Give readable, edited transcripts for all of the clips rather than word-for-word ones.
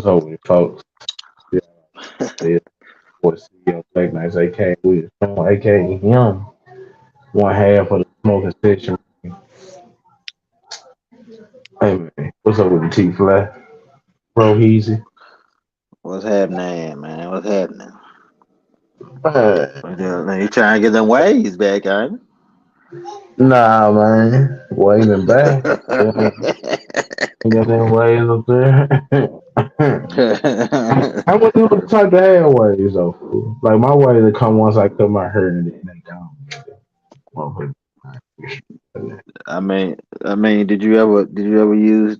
What's up with you, folks? Yeah, yeah. For CEO Late Nights, aka we aka him, one half of the smoking section. Hey man, what's up with the T Fly? Bro Easy. What's happening, man? What's happening? Man, You trying to get them waves back, ain't nah man. Waving back. Yeah, ain't got them waves up there. I wouldn't know the type of hair waves though, fool. Like my waves that come once I cut my hair and then they gone. Motherfucker. did you ever use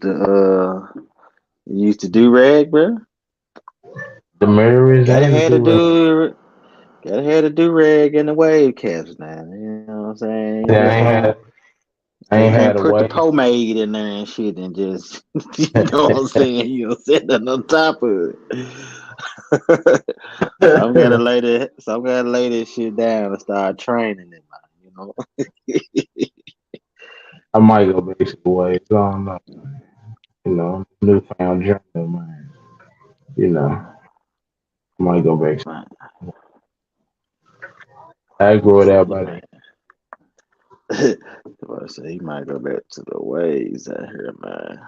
the do rag, bro? The mirrors Gotta and the have the do do, gotta have the do rag and the wave caps, now. You know what I'm saying? You I just ain't gonna had I just ain't can't had a put the wave. pomade in there and shit and just you know what I'm saying? You know, sit on top of it. So I'm gonna lay this shit down and start training it, man. You know. I might go back to the waves. I don't know. Newfound journey, man. You know, I might go back. Man, I grew it out he by might, then. I say he might go back to the ways out here, man.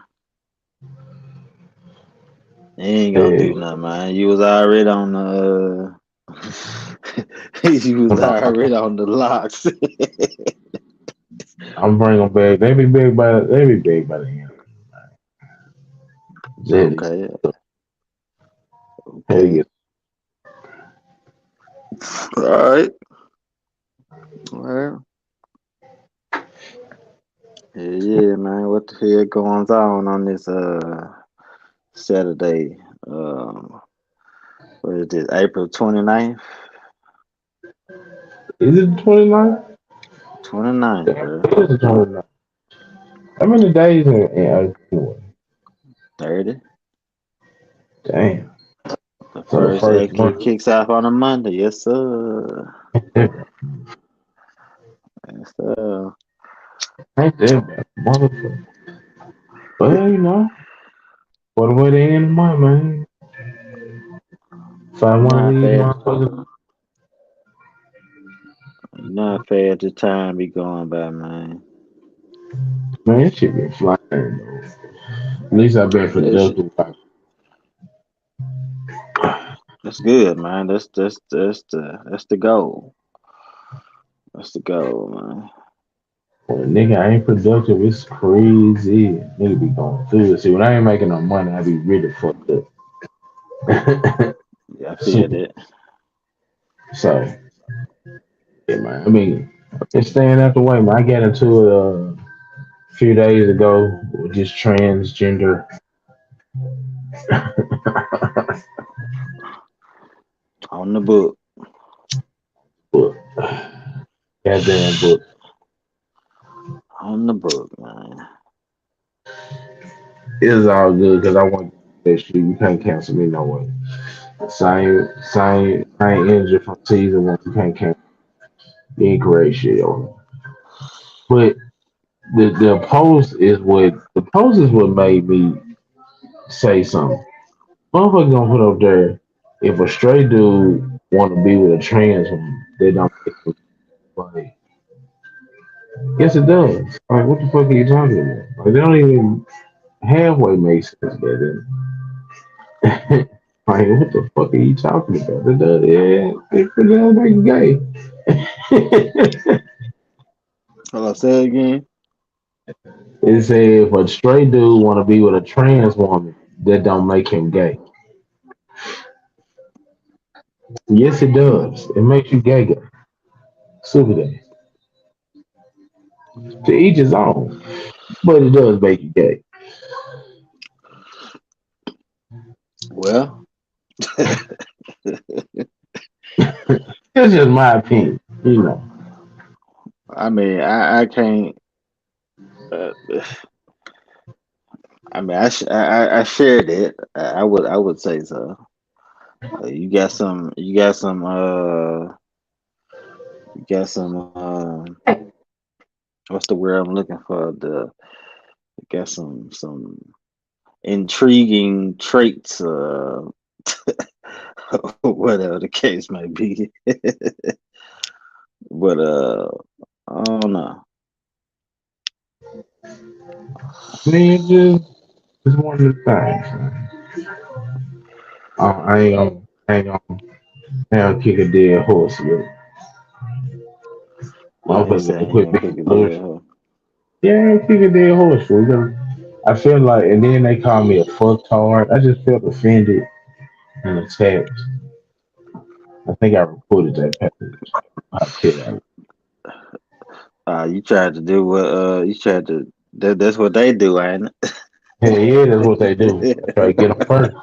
He ain't gonna do Yeah, nothing, man. You was already on the you was already on the locks. I'm bringing back. They be big by the end. Zeddy. Okay, Hey, okay. All right. Well, yeah, man. What the hell goes on this Saturday? Um, what is this? April 29th? is it the 29th? 29th, Damn, bro. it is the 29th. How many days in April? 30. Damn. The So the first first actually month. kicks off on a Monday. Yes, sir. Yes, sir. Ain't that bad, motherfucker. Well, for the way they end the month, man. If I one of Not these fast. motherfuckers, Not fast the time be going by, man. man, it should be flying, though. At least I've been That shit, productive. that's good, man. That's the goal. That's the goal, man. When nigga I ain't productive, it's crazy. Nigga be going through it. See, when I ain't making no money, I be really fucked up. Yeah, I feel Shit. that. So, yeah, man. I mean, it's staying out the way, man. I got into it a few days ago with this transgender. On the book. book. Goddamn book. On the book, man. It's all good because I want that shit. You can't cancel me no way. Same injured from season one. You can't cancel. You ain't create shit on me. But the post is what made me say something. Motherfucker gonna put up there if a straight dude want to be with a trans woman, they don't make it like. Yes, it does. Like, what the fuck are you talking about? Like, they don't even halfway make sense, that like, what the fuck are you talking about? It does, yeah, it does make you gay. Hello, say it again. It said if a straight dude want to be with a trans woman, that don't make him gay. Yes, it does. It makes you gay, gay. Super gay. To each his own, but it does make you gay. Well, It's just my opinion. I mean, I can't. Uh, I mean, I shared it. I would say so. You got some. What's the word I'm looking for? You got some intriguing traits, whatever the case may be. But I don't know. I mean, it's one of the things. Man. I ain't gonna now kick a dead horse, but He motherfuckers said gonna he ain't quit gonna being kick a dead delusional. horse. Yeah, I ain't kick a dead horse. I feel like, and then they call me a fucktard. I just felt offended and attacked. I think I reported that page. I did. You tried to do what you tried to. That's what they do, ain't Hell yeah, that's what they do. I try to get them it? first.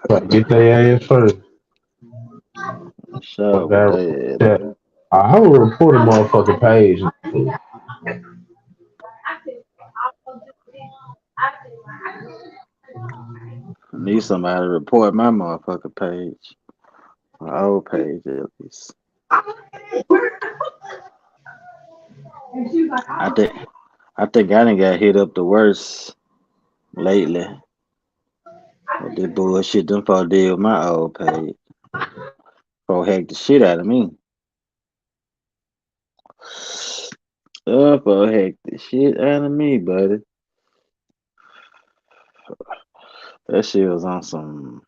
Try to get their ass first. Sure, But I what report they that. I would report a motherfucking page. need somebody to report my motherfucking page, my old page at least. I think I think I done got hit up the worst lately. With this bullshit them folks did with my old page. Folks hacked the shit out of me. Folks hacked the shit out of me, buddy. That shit was on some.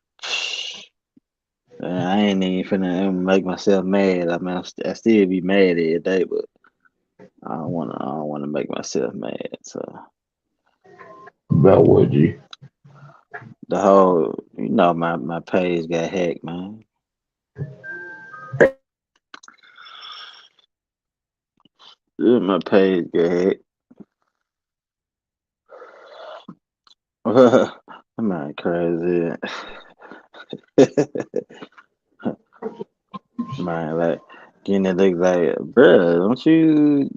I ain't even finna make myself mad. I mean, I still be mad every day, but I don't wanna make myself mad. So About what, G? the whole, my page got hacked, man. Yeah, my page got hacked. I'm not crazy. Man, like getting it look like, bruh, don't you?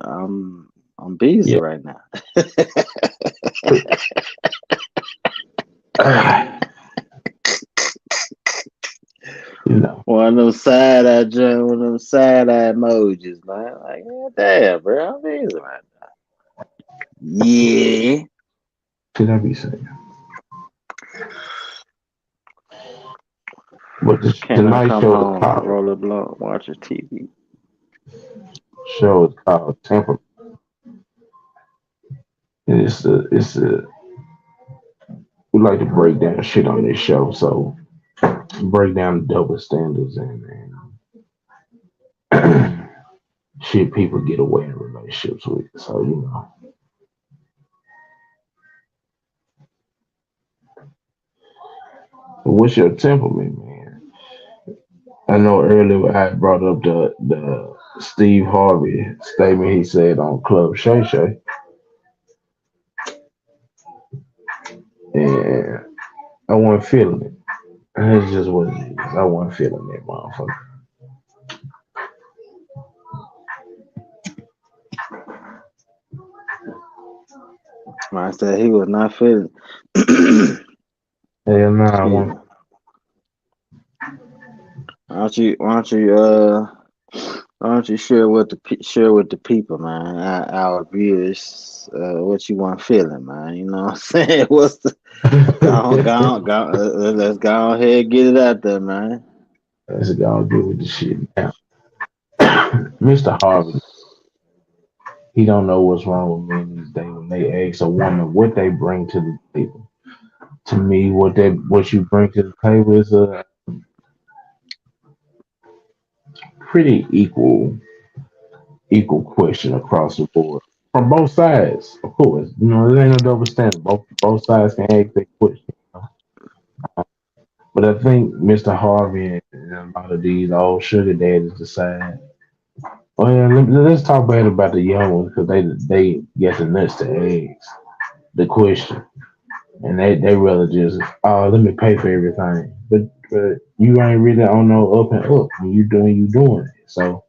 I'm busy Yeah. right now. You know. One of them side eye one of them side eye emojis, man. Like, yeah, damn, bro, I'm busy right now. Yeah. Should I be saying? But the Can I night come show is home, called roll a blunt, watch a TV? Temperament. And it's a we like to break down shit on this show. So break down the double standards and shit people get away in relationships with. So what's your temperament, man? I know earlier I brought up the Steve Harvey statement he said on Club Shay Shay, and I wasn't feeling it. It's just what it is. I wasn't feeling that motherfucker. I said he was not feeling. Hell no, I Excuse want me. Why don't you share with share with the people, man, our viewers, what you want feeling, man. You know what I'm saying? What's the let's go ahead and get it out there, man. let's go get with the shit now. Mr. Harvey, he don't know what's wrong with men these days when they ask a woman what they bring to the table. To me, what you bring to the table is a pretty equal question across the board from both sides. Of course, there ain't no double standard. Both sides can ask that question. But I think Mr. Harvey and a lot of these old sugar daddies decide. Oh yeah, let's talk bad about the young ones because they get the nuts to ask the question, and they rather just let me pay for everything. But you ain't really on no up and up. When you doing it. So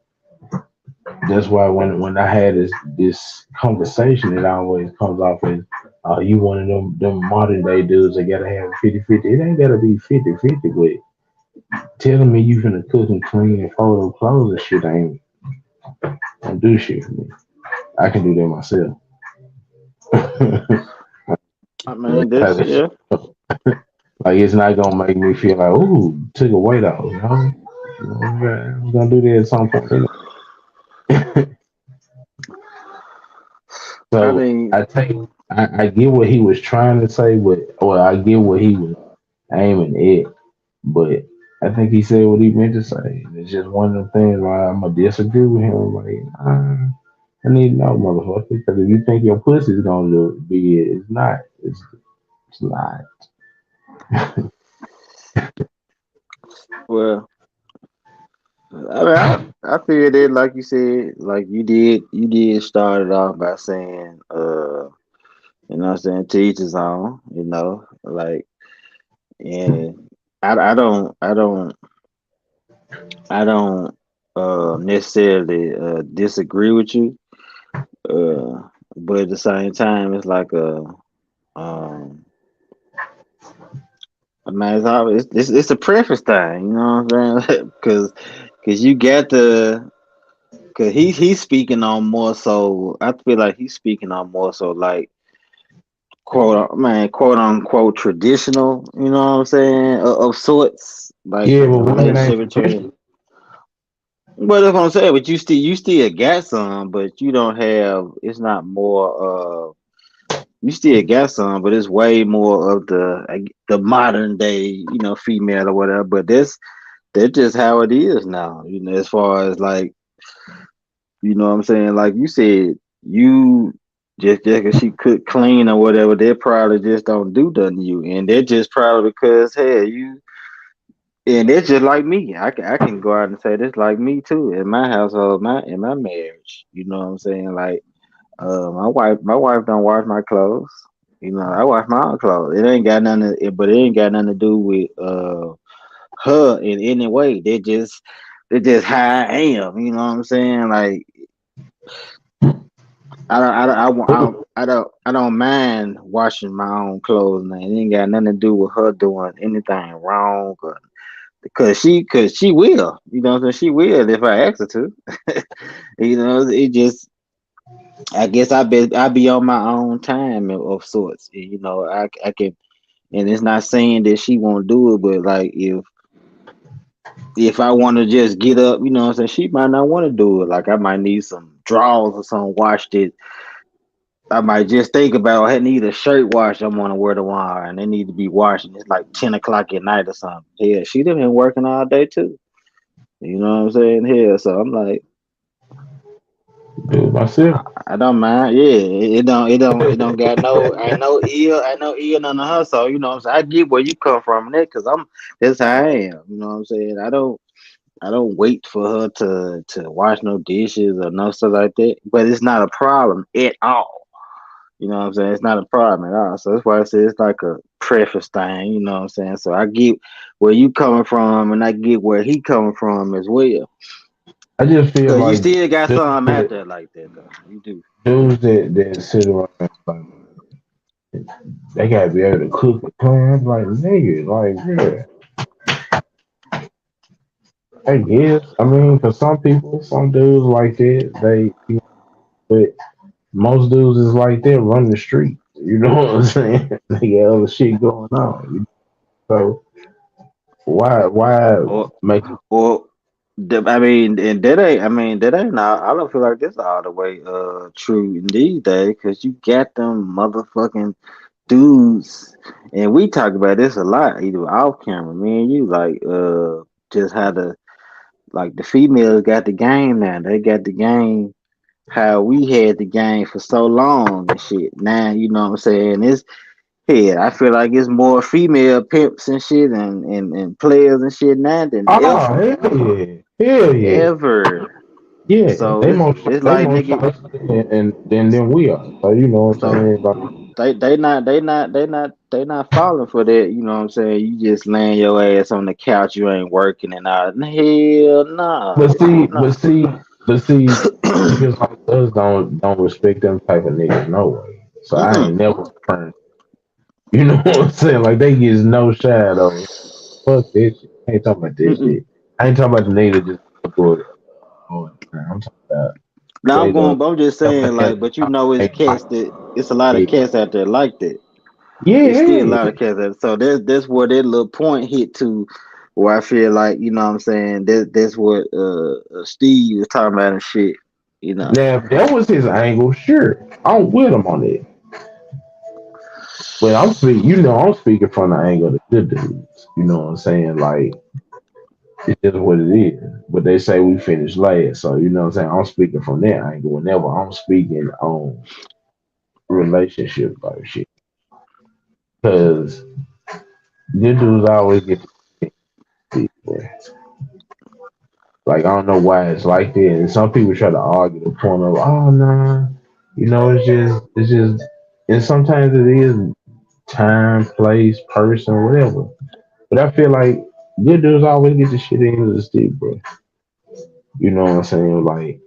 that's why when I had this conversation, it always comes off as you one of them modern day dudes that gotta have 50-50. It ain't gotta be 50-50, but telling me you finna cook and clean and fold up clothes and shit ain't don't do shit for me. I can do that myself. I That mean, this type of shit. yeah. Like it's not gonna make me feel like, ooh, took a weight off. I'm gonna do that at some point. I So think I take, I get what he was trying to say, but or I get what he was aiming at, but I think he said what he meant to say. It's just one of the things why I'm gonna disagree with him. Like, I need to know, motherfucker, because if you think your pussy's gonna do it, be it, it's not. It's not. well, I mean, I feel that like you said, like you did start it off by saying, you know what I'm saying, to each his own, you know, like, and I don't necessarily disagree with you, but at the same time, it's like um, I mean, it's a preference thing, you know what I'm saying? Because you get the Cause he's speaking on more so. I feel like he's speaking on more so like quote unquote traditional. You know what I'm saying of sorts, like Yeah, the but women relationship ain't between. traditional. But that's what I'm saying. But you still got some, but you don't have. It's not more. You still got some, but it's way more of the modern day, female or whatever. But that's just how it is now. As far as like. You know what I'm saying? Like you said, you just cause she cook clean or whatever, they probably just don't do nothing to you. And they're just probably because hey, you and it's just like me. I can go out and say this like me too in my household, my in my marriage. You know what I'm saying? Like my wife don't wash my clothes. I wash my own clothes. It ain't got nothing but it ain't got nothing to do with her in any way. They just how I am. You know what I'm saying? Like I don't mind washing my own clothes, man. It ain't got nothing to do with her doing anything wrong, cause she will, what I'm saying? She will if I ask her to. It just, I guess I be on my own time of sorts. I can, and it's not saying that she won't do it, but like if I want to just get up, what I'm saying, she might not want to do it. Like I might need some drawers or something washed. I might just think about I need a shirt wash I'm gonna wear tomorrow and they need to be washing. It's like 10 o'clock at night or something. Yeah, she done been working all day too. You know what I'm saying? Here, so I'm like, Do it myself. I don't mind. Yeah, it don't got no, I know none of her. So you know what I'm saying. I get where you come from, there, cause that's how I am. You know what I'm saying. I don't wait for her to wash no dishes or no stuff like that. But it's not a problem at all. You know what I'm saying? It's not a problem at all. So that's why I say it's like a preface thing, you know what I'm saying? So I get where you coming from and I get where he coming from as well. I just feel Cause you like still got dudes some out that there like that though. You do. dudes that sit around like they gotta be able to cook and clean. I'm like nigga, like yeah, I guess. I mean, for some people, some dudes like that, but most dudes is like that, run the street. You know what I'm saying? They got other shit going on. So why Or make or I mean, and that ain't not. I don't feel like this all the way true in these days because you got them motherfucking dudes, and we talk about this a lot, either off camera, me and you, like just how the females got the game now. They got the game how we had the game for so long and shit. Now, you know what I'm saying? I feel like it's more female pimps and shit and players and shit now than oh ever. hell yeah, Ever. yeah. So They it's more it's they like more nigga, shiesty than we are. So you know what I'm so saying? Like, they not falling for that, you know what I'm saying? You just laying your ass on the couch, you ain't working and all. Hell but nah. see, but No. see, but see, niggas like us don't respect them type of niggas no way. So I Mm-mm. ain't never turned. You know what I'm saying? Like they get no shadow. Fuck this shit. I ain't talking about this Mm-mm. shit. I ain't talking about the nigga that just do it. I'm talking about Now I'm straight going, up but I'm just never saying, had like, a but job. it's Ain't like cats that it's a lot of it. cats out there like that. Yeah, It's still a lot yeah. of cats that. So that's where that little point hit to, where I feel like you know what I'm saying. That's what Steve was talking about and shit. You know. Now, if that was his angle, sure, I'm with him on it. But I'm speaking, I'm speaking from the angle of the good dudes. You know what I'm saying? Like, it's just what it is. But they say we finished last. So, you know what I'm saying? I'm speaking from that angle whenever I'm speaking on relationship type shit. Because good dudes always get to see, boy. Like, I don't know why it's like that. And some people try to argue the point of, oh, nah, it's just, and sometimes it is time, place, person, whatever. But I feel like good dudes always get the shit into the stick, bro. You know what I'm saying? Like,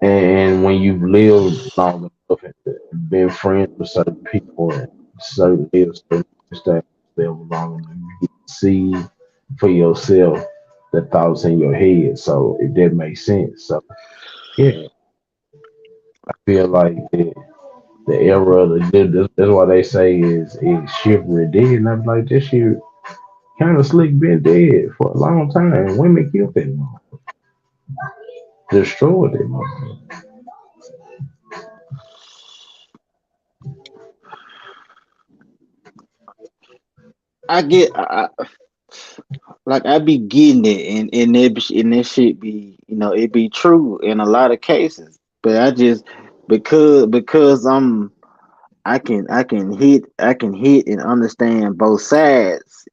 and when you've lived long enough and been friends with certain people and certain live certain lifestyles live long enough, you get to see for yourself the thoughts in your head. So if that makes sense, so yeah, I feel like the era of the good. That's why they say is chivalry dead, and I'm like this shit kind of slick been dead for a long time. Women killed that motherfucker, destroyed it, motherfucker. I get, like I be getting it, and that shit be, it be true in a lot of cases. But I just, because I can hit and understand both sides,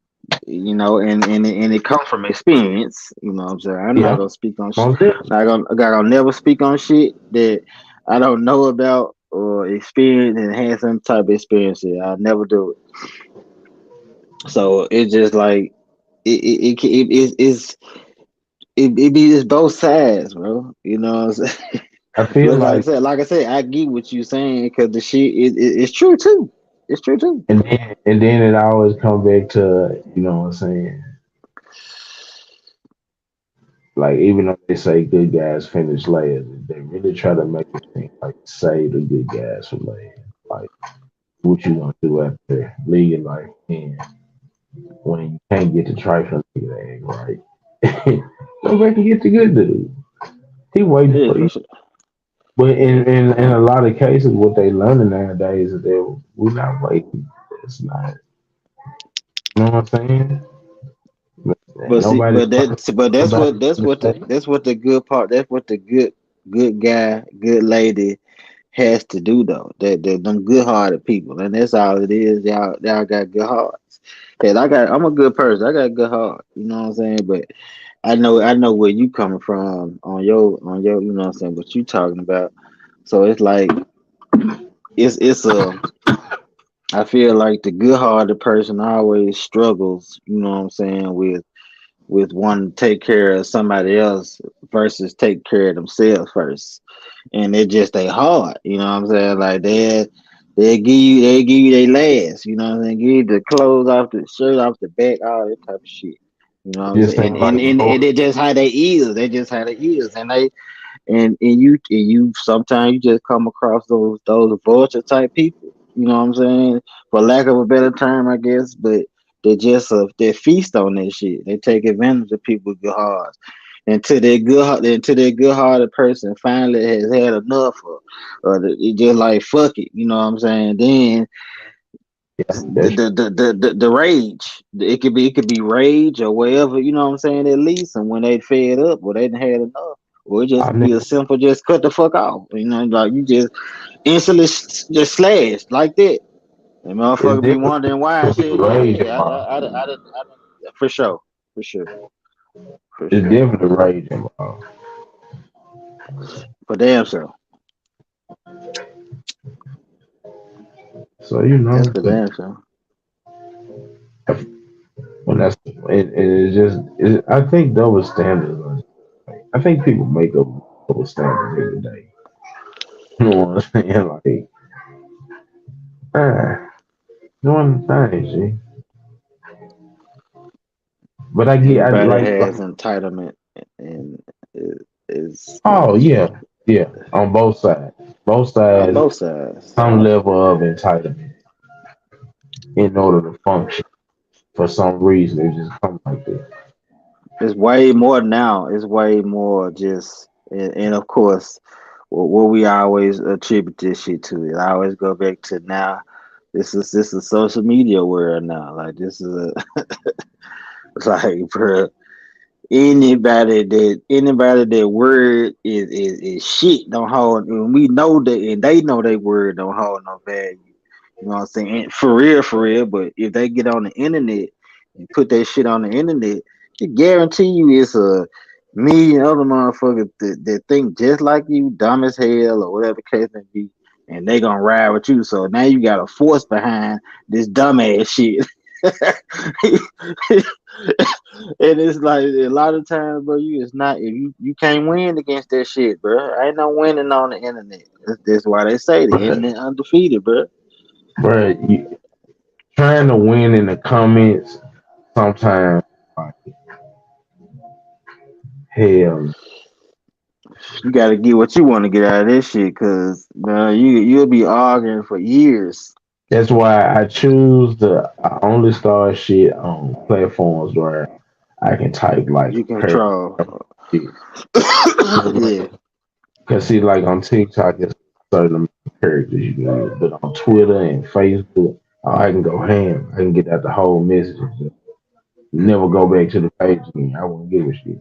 and it comes from experience. You know what I'm saying? I'm not Yeah, gonna speak on most definitely. not gonna never speak on shit that I don't know about or experience and have some type of experience. I'll never do it. So it's just like it be just both sides, bro. You know what I'm saying? I feel But like I like, said, I get what you saying because the shit it's true too. It's true too. and then it always come back to, what I'm saying. Like even though they say good guys finish last, they really try to make it seem like save the good guys for last. Like what you gonna do after leaving life in when you can't get the trifling nigga egg right? Go back and get the good dude. He waiting Yeah, for for you. sure. But Yeah, in a lot of cases, what they learning nowadays is that we're not waiting. It's not. You know what I'm saying? but see, Nobody's perfect. Nobody understands. that's what the good part. That's what the good guy, good lady has to do though. That them good hearted people, and that's all it is. Y'all got good hearts. And I'm a good person. I got a good heart. You know what I'm saying? But I know where you coming from on your you know what I'm saying, what you talking about. So it's like it's I feel like the good hearted person always struggles, you know what I'm saying, with wanting to take care of somebody else versus take care of themselves first. And it just they hard, you know what I'm saying? Like they give you their last, you know what I'm saying? Give you the clothes off the shirt off the back, all that type of shit. You know what I'm Just saying? ain't And like and, and, no. and it just how they is. They just how they is. And you sometimes you just come across those vulture type people. You know what I'm saying? For lack of a better term, I guess, but they feast on that shit. They take advantage of people with good hearts. Until that good hearted person finally has had enough, or it just like fuck it, you know what I'm saying? Then Yeah, that's the rage. It could be rage or whatever, you know what I'm saying, at least. And when they fed up or they didn't had enough. Or it just I could be a nigga. simple just cut the fuck off. Like you just instantly just slashed like that. And It's motherfucker be different. wondering why and To be shit. Yeah, raging, yeah. For sure. For sure. For it's sure. different to raging, bro. For damn sure. So That's for but damn sure. when it's just, I think double standards. I think people make up double standards every day. You know what I'm saying? Like, ah, doing the thing, see. But I Everybody like, has entitlement and is oh yeah, yeah, on both sides. Both on sides, both sides. some level of entitlement. in order to function. For some reason, it just comes like that. It's way more now. It's way more just, and of course, what we always attribute this shit to. It I always go back to now. This is social media world now. Like this is a like, bro. Anybody that word is shit don't hold, and we know that, and they know they word don't hold no value. You know what I'm saying? For real. But if they get on the internet and put that shit on the internet, I guarantee you it's a million other motherfuckers that think just like you, dumb as hell or whatever the case may be, and they gonna ride with you. So now you got a force behind this dumbass shit. And it's like a lot of times, bro, you it's not if you can't win against that shit, bro. Ain't no winning on the internet. That's why they say the But, internet undefeated, bro. but you, trying to win in the comments sometimes, like, hell. You got to get what you want to get out of this shit, cause you'll be arguing for years. That's why I choose I only start shit on platforms where I can type like You paragraph control. shit. Yeah, Cause see, like on TikTok, it's certain amount of characters you can use, but on Twitter and Facebook, I can go ham. I can get out the whole message. And just never go back to the page again. I won't give a shit.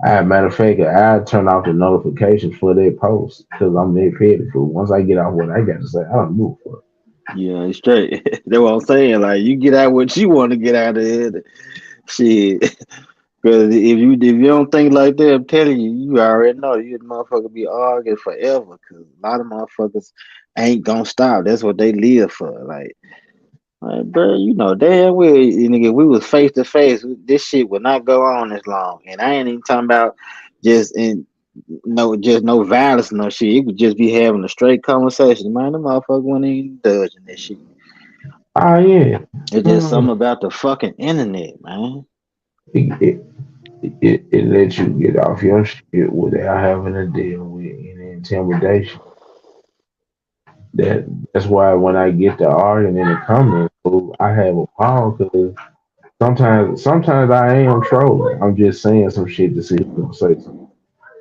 Matter of fact, I turn off the notifications for that post because I'm that petty for. Once I get out what I got to say, I don't move for it. yeah, it's straight. That's what I'm saying. Like you get out what you want to get out of it. Shit. Because if you don't think like that, I'm telling you, you already know you motherfucker be arguing forever. Because a lot of motherfuckers ain't gonna stop. That's what they live for. Like, bro, you know damn well, nigga, if we was face to face, this shit would not go on as long. And I ain't even talking about just in just no violence, no shit. It would just be having a straight conversation. Man, the motherfucker wasn't even dodging that shit. Ah, yeah. It's just Mm. something about the fucking internet, man. It, it lets you get off your shit without having to deal with any intimidation. That's why when I get to arguing in the comments, fool, I have a problem because sometimes I am trolling. I'm just saying some shit to see who's gonna say something.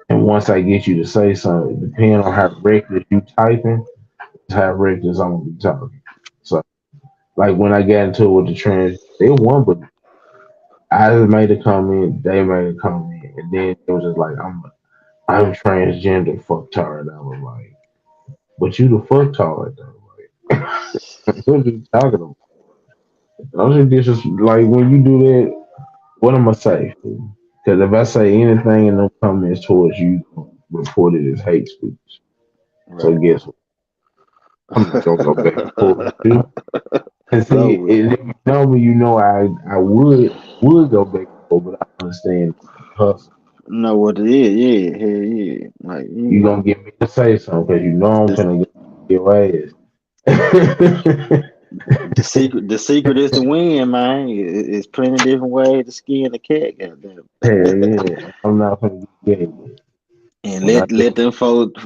And once I get you to say something, depending on how reckless you typing, is how reckless I'm gonna be talking. So like when I got into it with the trans, they won, but I just made a comment, they made a comment, and then it was just like I'm transgender fucktard. I was like, but you the fucktard though. Like, what you talking about? Those are just like when you do that. What am I say? Because if I say anything in the comments towards you, report it as hate speech. So Right. guess what? I'm not gonna go back and forth with you. And It's over see, with. if you know me, you know I would go back and forth, but I understand hustle. Know what it is? Yeah, hell yeah. Like You you, gonna get me to say something because you know I'm the, finna get your ass. the secret is to win, man. It's plenty different ways to skin the cat, goddamn. Hell yeah, I'm not finna get gay. And When I let them folks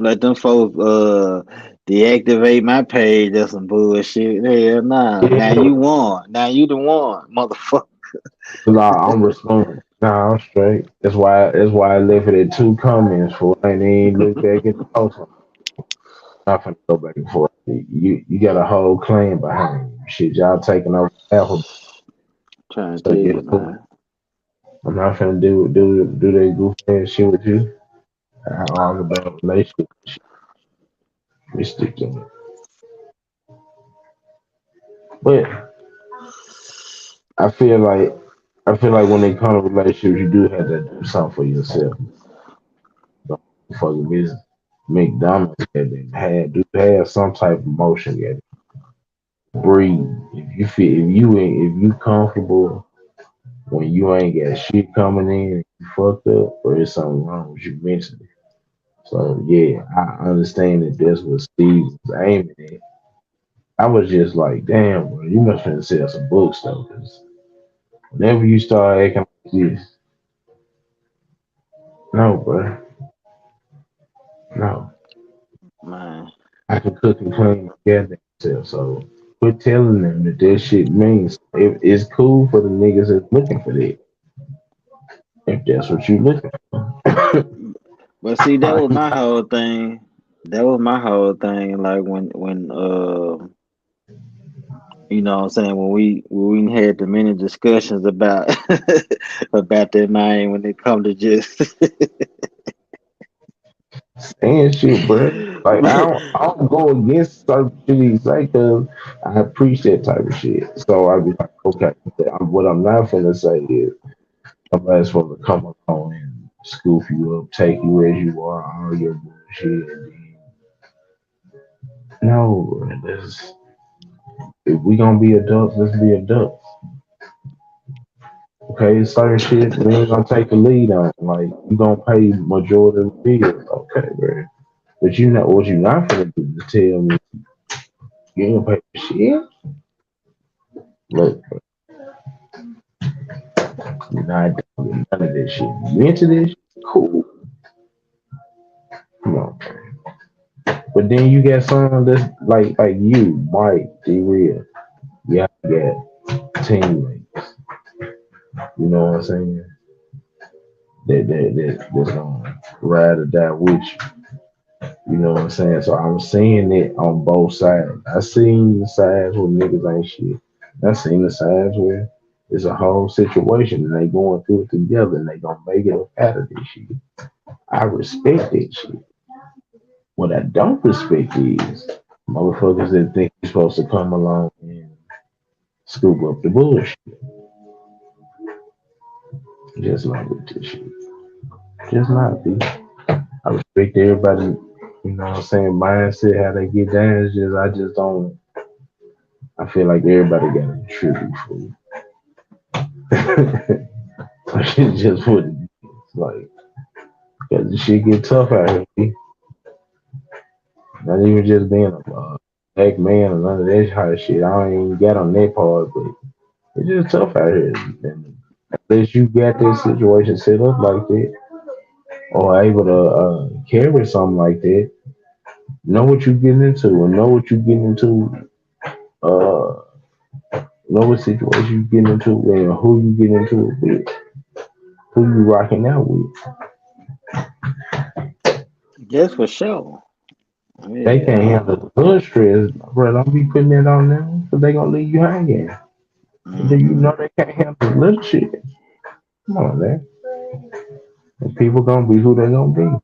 deactivate my page. That's some bullshit. Hell nah. Now yeah, you won. Now you the one, motherfucker. nah, I'm responding. Nah, I'm straight. That's why I left it at two comments for I ain't even look back at the post. I'm not finna go back and forth. You got a whole clan behind you. Shit, y'all taking over half of Trying to so tell guess you, what? man. I'm not finna do that goofy ass shit with you. I argue about relationship shit. We stick to it. But I feel like I feel like when it comes to relationships, you do have to do something for yourself. Don't fucking business. McDonald's do have some type of emotion. Got breathe. If you comfortable when you ain't got shit coming in, you fucked up, or there's something wrong with you mentally. So yeah, I understand that that's what Steve was aiming at. I was just like, damn, bro, you must have sell some books though, because whenever you start acting like this, no, bro, no, Man. I can cook and clean my goddamn self. So quit telling them that that shit means it's cool for the niggas that's looking for that. If that's what you looking for. But see, that I was ain't my whole thing. That was my whole thing. Like when you know what I'm saying, when we had the many discussions about about that man when it come to just saying shit, bro. Like I don't go against certain shit he say because I preach that type of shit. So I be like, okay, what I'm not finna say is somebody's supposed to come along and scoop you up, take you as you are, all your bullshit. And then, no, bro, if we gonna be adults, let's be adults. Okay, certain shit we ain't gonna take the lead on. Like you gonna pay majority of the bills, okay, bro. But you know what you not gonna do is tell me you ain't gonna pay for shit. Look, you're not doing none of this shit. You into this? Cool. Come on. But then you got some that's like you, Mike, be real. Yeah, you got teammates. You know what I'm saying? That's gonna ride or die with you. You know what I'm saying? So I'm seeing it on both sides. I seen the sides where niggas ain't shit. I seen the sides where it's a whole situation and they going through it together and they gonna make it up out of this shit. I respect that shit. What I don't respect is motherfuckers that think you're supposed to come along and scoop up the bullshit. Just like with this shit. Just not be. I respect everybody, you know what I'm saying, mindset, how they get down. It's just I just don't I feel like everybody got to contribute for it. It's just what it is. Like, cause the shit get tough out here. Not even just being a black man or none of that kind of shit. I don't even get on that part, but it's just tough out here. And unless you got this situation set up like that, or able to carry something like that, know what you're getting into, and know what you're getting into. Uh, know what situation you getting into, and who you getting into it with, who you rocking out with. yes for sure. They Yeah, can't handle the blood stress, bro. Don't be putting that on them, because they gonna leave you hanging. Do you hmm know they can't handle the little shit? Come on, man. And people gonna be who they gonna be.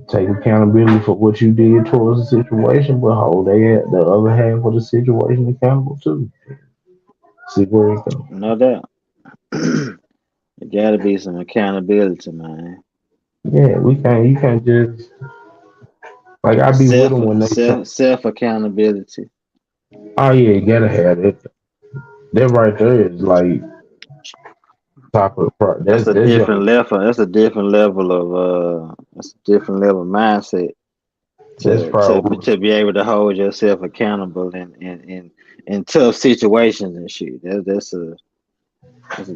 Take accountability for what you did towards the situation, but hold the other half of the situation accountable too. See where it goes. no doubt. There gotta be some accountability, man. Yeah, we can't. You can't just like I be with Self them when they say, self accountability. "Oh yeah, you gotta have it." That right there is like top of the part. That's a That's different your level. That's a different level of that's a different level of mindset that's probably to be able to hold yourself accountable in tough situations and shit. That's a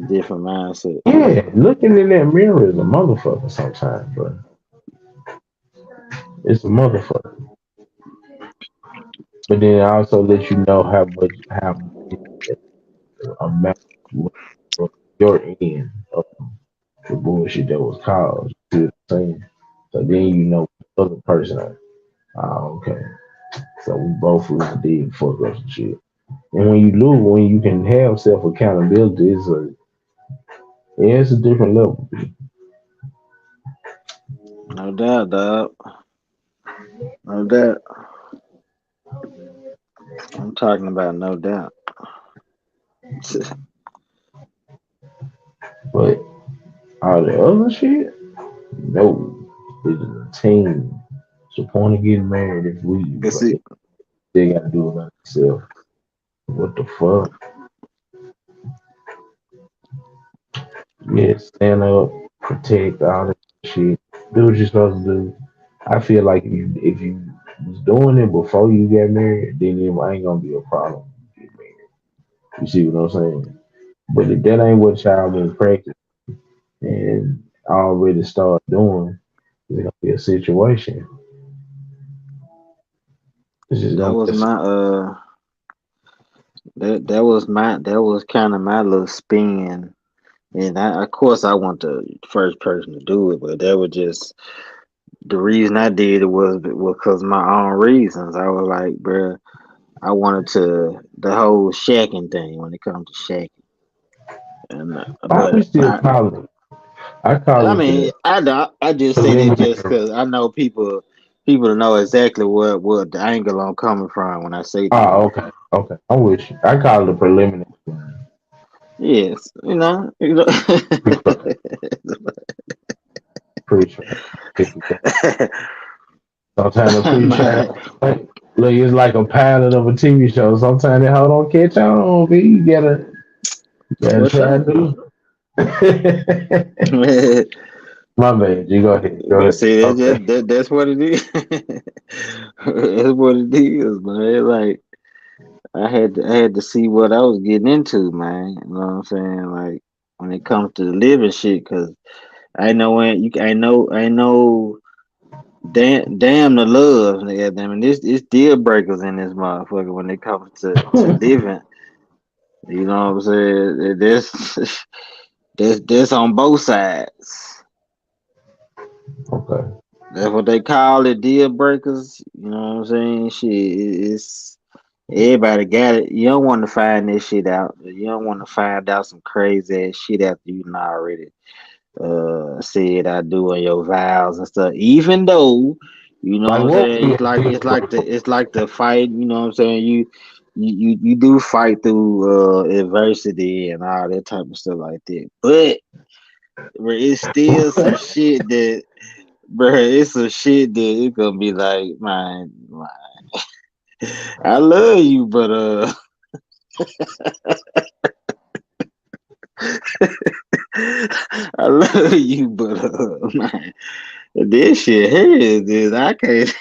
different mindset. yeah. Looking in that mirror is a motherfucker sometimes, bro. It's a motherfucker. But then I also let you know how much amount of your end of the bullshit that was caused. You see what I'm saying? So then you know the other person. Oh, okay. So we both really did fuck up some shit. And when you lose, when you can have self accountability, yeah, it's a different level. No doubt, dog. No doubt. I'm talking about no doubt. But all the other shit, no. It's a team. It's the point of getting married if we Cause but see, they gotta do it by themselves. What the fuck? Yeah, stand up, protect all that shit. Do what you're supposed to do. I feel like if you was doing it before you get married, then it ain't gonna be a problem. When you get married. You see what I'm saying? But if that ain't what y'all been practicing and already start doing, it's gonna be a situation It's just That gonna was be my that was kind of my little spin. And of course, I want the first person to do it, but that was just the reason I did it was because my own reasons. I was like, bruh, I wanted to the whole shacking thing when it comes to shacking, and why we but still call it? I call I it mean, the I just say that just preliminary. because I know people know exactly what the angle I'm coming from when I say that. Ah, okay, okay. I'm with you. I call it the preliminary. Yes, you know. Pre-trial, pre-trial. Sometimes the My, pre-trial, look, it's like a pilot of a TV show. Sometimes they hold on, catch on, B. You gotta for try sure. to do. My bad. You go ahead. Go But ahead. see, Okay. that's what it is. That's what it is, man. Like I had to see what I was getting into, man. You know what I'm saying? Like when it comes to the living shit, cause I know when you, I know, damn the love, nigga. I mean, this it's deal breakers in this motherfucker when it comes to living. You know what I'm saying? This on both sides. Okay. That's what they call it, deal breakers. You know what I'm saying? Shit, it's everybody got it. You don't want to find this shit out. You don't want to find out some crazy ass shit after you done already said I do in your vows and stuff. Even though, you know what Like I'm what would saying, be a deal breaker? it's like the fight. You know what I'm saying? You do fight through adversity and all that type of stuff like that. But it's still some shit that, bro, it's some shit that it gonna be like, man, I love you, but I love you, but man, this shit here is this I can't,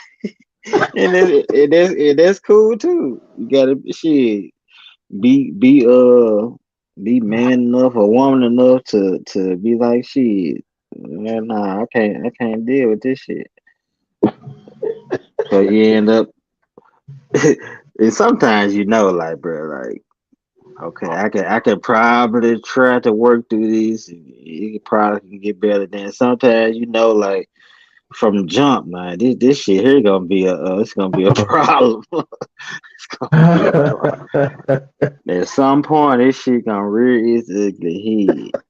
and that's cool too. You gotta shit be be man enough or woman enough to be like shit. Nah, I can't deal with this shit. So you end up, and sometimes like, bro, like. Okay, I could probably try to work through this. It probably can get better. Then sometimes like from jump, man, this shit here gonna be it's gonna be a problem. It's gonna be a problem. At some point, this shit gonna rear its ugly head,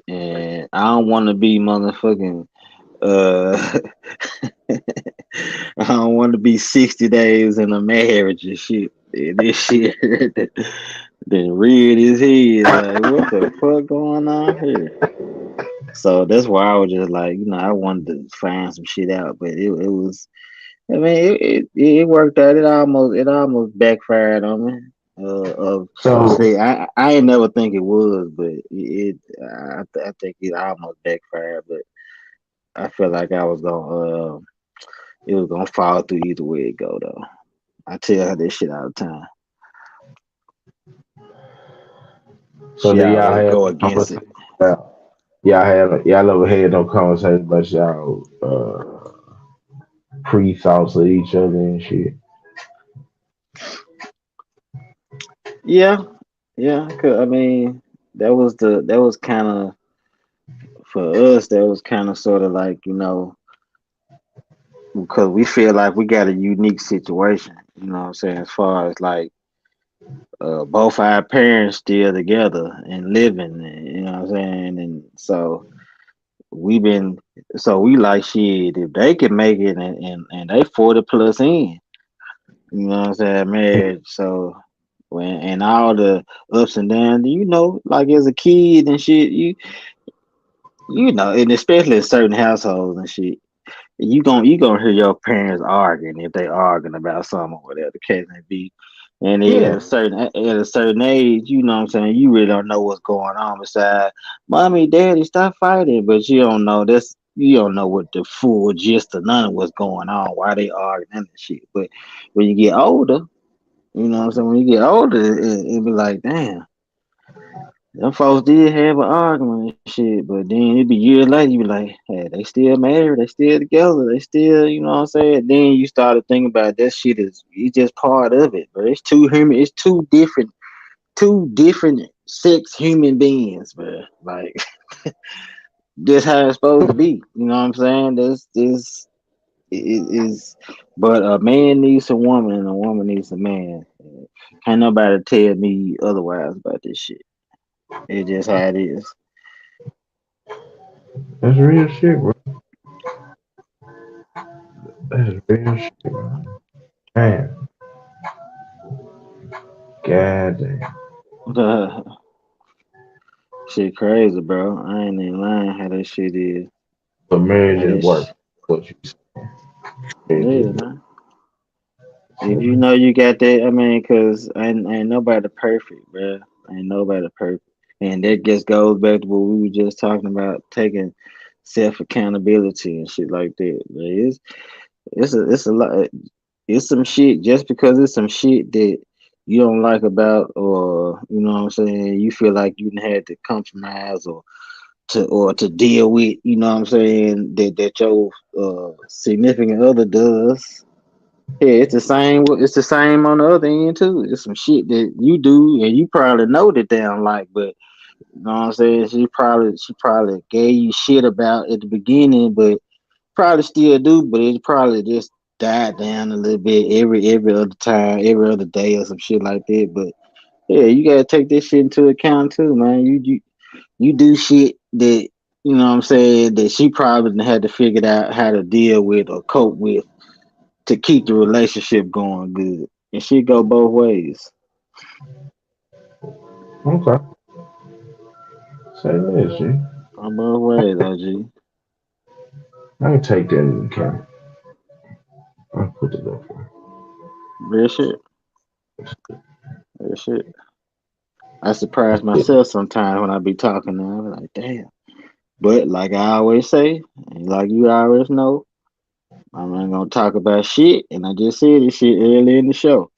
and I don't want to be motherfucking. Uh, I don't want to be 60 days in a marriage and shit. And this shit then reared his head like, what the fuck going on here? So that's why I was just like, I wanted to find some shit out, but it was. I mean, it worked out. It almost backfired on me. Of So see, I ain't never think it was, but I think it almost backfired. But I felt like I was gonna it was gonna fall through either way it go though. I tell her this shit all the time. so She do y'all always have go no against it. conversation about y'all ever had no conversation about y'all pre thoughts of each other and shit? Yeah, yeah. I mean, that was kind of for us. That was kind of sort of like because we feel like we got a unique situation. You know what I'm saying? As far as like both our parents still together and living. You know what I'm saying? And so we been we like shit. If they can make it and they 40 plus in. You know what I'm saying? Marriage. So when and all the ups and downs, like as a kid and shit, and especially in certain households and shit, you gonna hear your parents arguing if they arguing about something or whatever the case may be. And then Yeah, at a certain age, you know what I'm saying, you really don't know what's going on beside mommy, daddy, stop fighting, but you don't know what the full gist of none of what's going on, why they arguing and shit. But when you get older, you know what I'm saying? When you get older, it be like, damn. them folks did have an argument and shit, but then it be years later, you be like, hey, they still married, they still together, they still, you know what I'm saying? Then you started thinking about that shit is it's just part of it, but it's two different sex human beings, bro. Like that's how it's supposed to be. You know what I'm saying? This it is, but a man needs a woman and a woman needs a man. Can't nobody tell me otherwise about this shit. It's just how it is. That's real shit, bro. That's real shit, man. Man, goddamn. Shit crazy, bro. I ain't even lying how that shit is. But marriage How is this, work. What you say? Marriage is yeah, work. man. If you know you got that, I mean, cause ain't nobody perfect, bro. Ain't nobody perfect, and that just goes back to what we were just talking about, taking self accountability and shit like that. But it's a lot. It's some shit just because it's some shit that you don't like about, or you know what I'm saying. You feel like you done had to compromise or to deal with. You know what I'm saying that your significant other does. Yeah, it's the same. It's the same on the other end too. It's some shit that you do, and you probably know that they don't like, but you know what I'm saying. She probably gave you shit about at the beginning, but probably still do, but it probably just died down a little bit every other time, every other day or some shit like that. But yeah, you gotta take this shit into account too, man. You do shit that you know what I'm saying that she probably had to figure out how to deal with or cope with to keep the relationship going good. And she go both ways. Okay. Say that, G. Go both ways, OG. I can take that into account. I'll put it up for Real shit. Real shit. I surprise myself sometimes when I be talking to her. I'm like, damn. But like I always say, and like you always know, I'm not gonna talk about shit. And I just said this shit early in the show.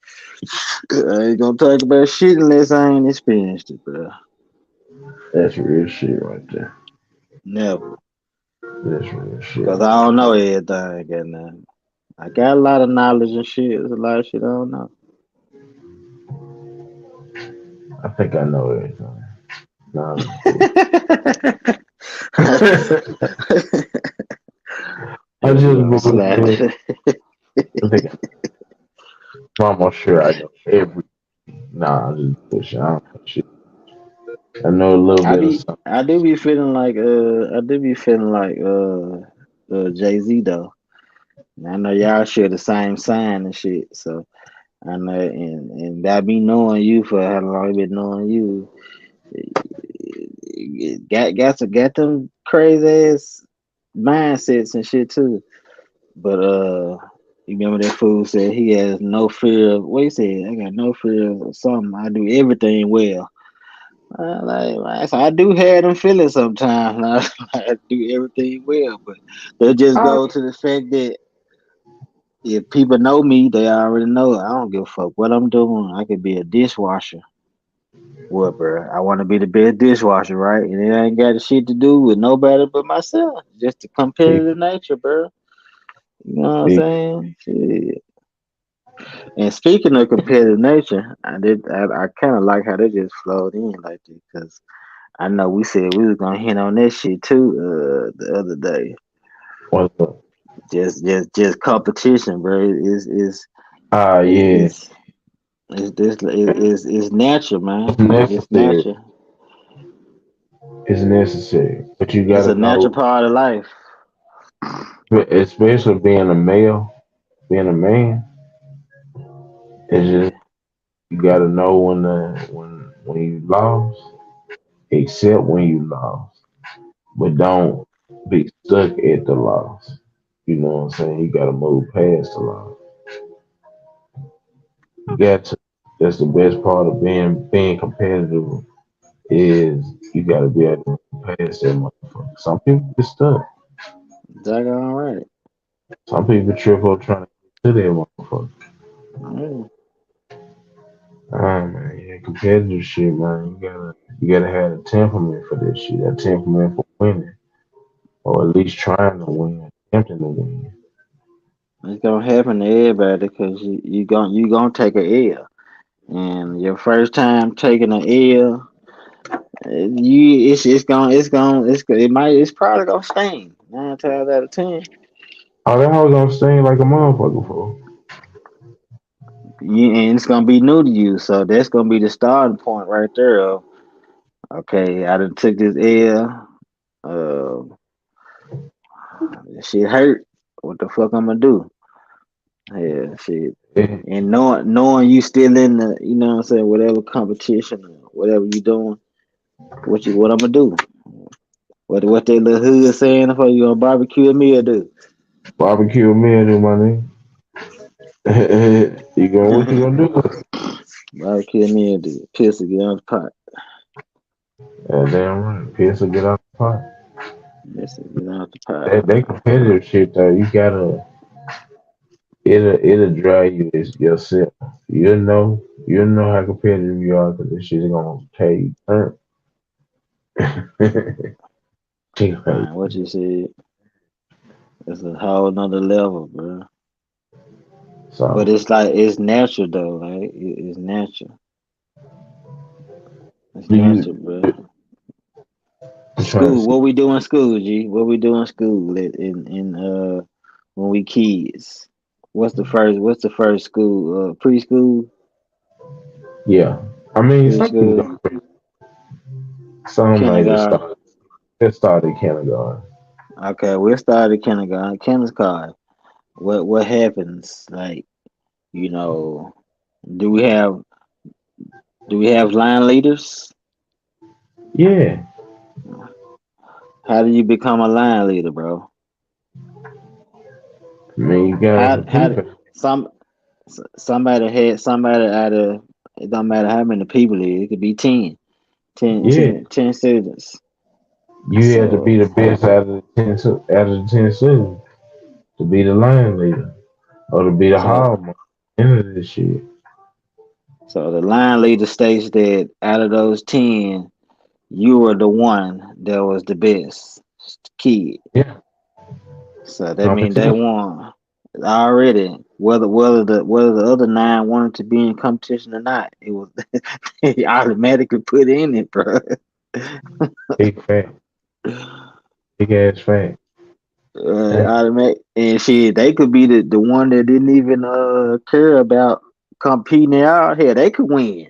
I ain't gonna talk about shit unless I ain't experienced it, bro. That's real shit right there. Never. That's real shit. Cause I don't know everything. And I got a lot of knowledge and shit. There's a lot of shit I don't know. I think I know everything. Nah, I Hell, just you gonna believe slap it. it. I think I'm almost sure I know every. Nah, I'm just bullshit. I don't know shit. I know a little bit of something. I do be feeling like Jay Z though. I know y'all share the same sign and shit, so I know, and by me knowing you for how long I been knowing you, got them crazy ass mindsets and shit too. But you remember that fool said he has no fear of what he said? I got no fear of something. I do everything well. So I do have them feelings sometimes. I do everything well, but that just Oh, goes to the fact that if people know me, they already know. I don't give a fuck what I'm doing. I could be a dishwasher. What, bro? I want to be the best dishwasher, right? And it ain't got shit to do with nobody but myself. Just the big, competitive nature, bro. You know what I'm big. saying? Shit. And speaking of competitive nature, I kind of like how they just flowed in like that because I know we said we was gonna hit on that shit too the other day. What's up? Just competition, bro. Ah, yeah. It's it's natural, It's man. It's necessary. natural. It's necessary. But you It's gotta a natural know, part of life. especially being a male, being a man, it's just Yeah, you gotta know when you lost, accept when you lost, but don't be stuck at the loss. You know what I'm saying? You gotta move past the loss. You got to. That's the best part of being competitive is you gotta be able to move past that motherfucker. Some people get stuck. daggone right. Some people trip up trying to get to that motherfucker. Yeah. Ah man, yeah, competitive shit, man. You gotta have a temperament for this shit. A temperament for winning, or at least trying to win, attempting to win. It's gonna happen to everybody because you gonna take a L, and your first time taking an L, you it's probably gonna sting 9 times out of 10. Oh, that was gonna sting like a motherfucker for. And it's gonna be new to you, so that's gonna be the starting point right there. Of okay, I done took this L. This shit hurt. What the fuck I'm gonna do? Yeah, shit. Yeah, And knowing you still in the, you know what I'm saying, whatever competition or whatever you doing, what I'm gonna do? What that little hood saying for you on barbecue me or do? barbecue me do my name. You going? What you gonna do with it? Barbecue me or do? Piss or get out the pot. Yeah, damn right. Piss will get out the pot. Piss or get out the pot, They man. competitive shit though. You gotta it'll drive you yourself. You know how competitive you are because this shit's gonna pay you turn. She pay. Man, what you said, it's a whole nother level, bro. But So it's like it's natural though, right? It's natural. It's do natural, you? bro. I'm trying to School, see. what we do in school, G? What we do in school in when we kids? What's the first school? Preschool? Yeah, I mean some people Preschool? go. Some may just Kindergarten? start. Just started kindergarten. Okay, we'll start at kindergarten. Kindergarten. What happens? Like, you know, do we have do we have line leaders? Yeah, How do you become a line leader, bro? I mean you gotta How compete for. some somebody had somebody out of, it don't matter how many people it is, it could be 10. 10, Yeah, 10, 10 students. you have to be So the best out of the 10 citizens to be the line leader or to be the so hall end of this shit. so the line leader states that out of those 10, you were the one that was the best kid. Yeah, So that means they competition. won already. Whether the other nine wanted to be in competition or not, it was they automatically put in it, bro. Big fact. Big ass fact. Hey, Automatic, and shit, they could be the one that didn't even care about competing out here. They could win,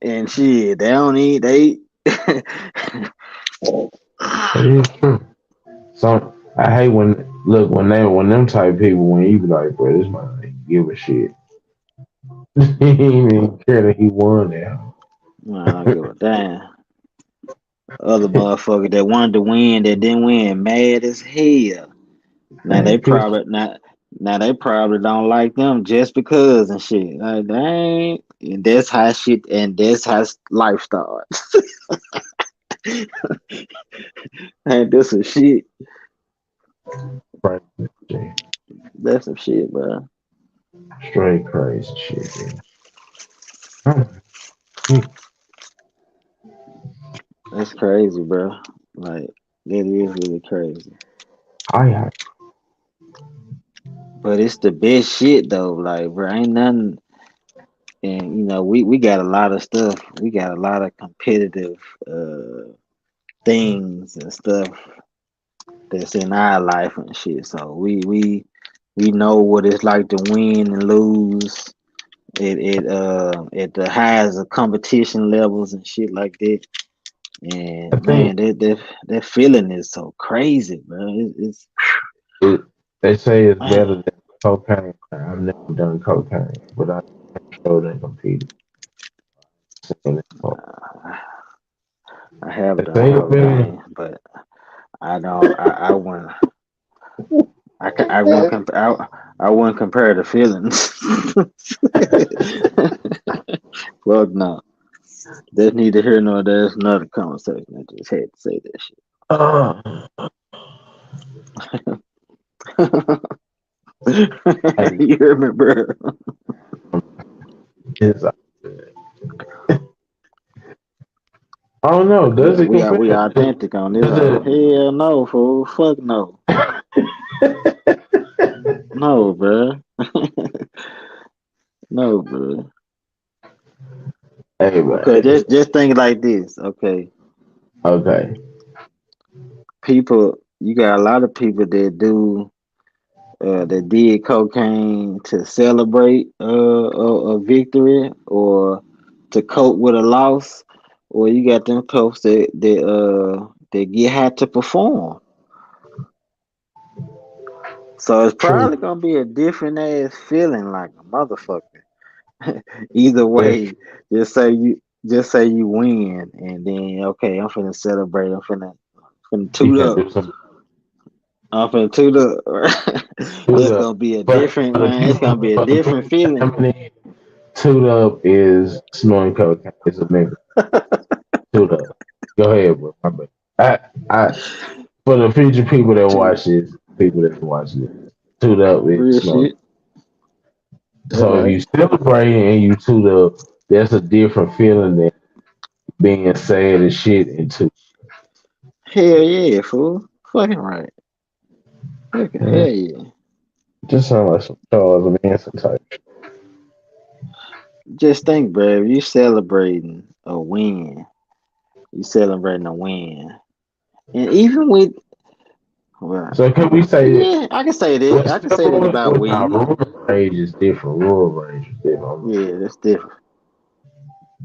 and shit, they don't need they. that is true. So I hate when them type people when you be like, bro, this man ain't give a shit. He ain't even care that he won now. I don't give a damn. Other motherfucker that wanted to win that didn't win, mad as hell. Now they Man, pissed. probably not. Now they probably don't like them just because and shit. Like dang, and that's how shit, and that's how life starts. Ain't this some shit? Crazy shit. That's some shit, bro. Straight crazy shit, man. Hmm. That's crazy, bro. Like that is really crazy. I But it's the best shit though. Like, bro, ain't nothing. And we got a lot of stuff. We got a lot of competitive things and stuff that's in our life and shit. So we know what it's like to win and lose at the highest of competition levels and shit like that. I And think man, that feeling is so crazy, bro. It's it, they say it's man, better than cocaine. I've never done cocaine, but I showed and competed. Seen it before. I have They done say it's better. cocaine, but I don't. I wouldn't. I wouldn't I wouldn't compare the feelings. Fuck no. There's neither here nor there's another conversation. I just had to say Uh, that shit. hey, You remember? it's I don't know. Does it We compare? authentic on this Does hoe. it? Hell no, fool. Fuck no. No, bruh. No, bruh. Hey, Okay, man. just think like this. Okay, Okay. people, you got a lot of people that do that did cocaine to celebrate a victory or to cope with a loss, or you got them folks that get had to perform. So it's True. probably gonna be a different ass feeling like a motherfucker. Either That's way, just say you win, and then okay, I'm finna celebrate. I'm finna you toot can up. do some I'm finna toot up. toot It's up. gonna be a But different man. It's gonna be a for the different people feeling. coming in, toot up is snorting cocaine. It's a mix. Toot up. Go ahead, bro. My bad. I for the future people that watch this, people that watch this, toot up is Real snorting. shit. That's So if right. you celebrate and you toot up, that's a different feeling than being sad as shit and toot. Hell yeah, fool. Fucking right. Fucking Man, hell yeah. just sound like some Charles Manson type. Just think, bro. If you celebrating a win, you celebrating a win, and even with well, So can we say that? yeah, I can say that. Well, I can say that steroid, about well, nah, weed. rural rage is different. Rural rage is different. Yeah, that's different.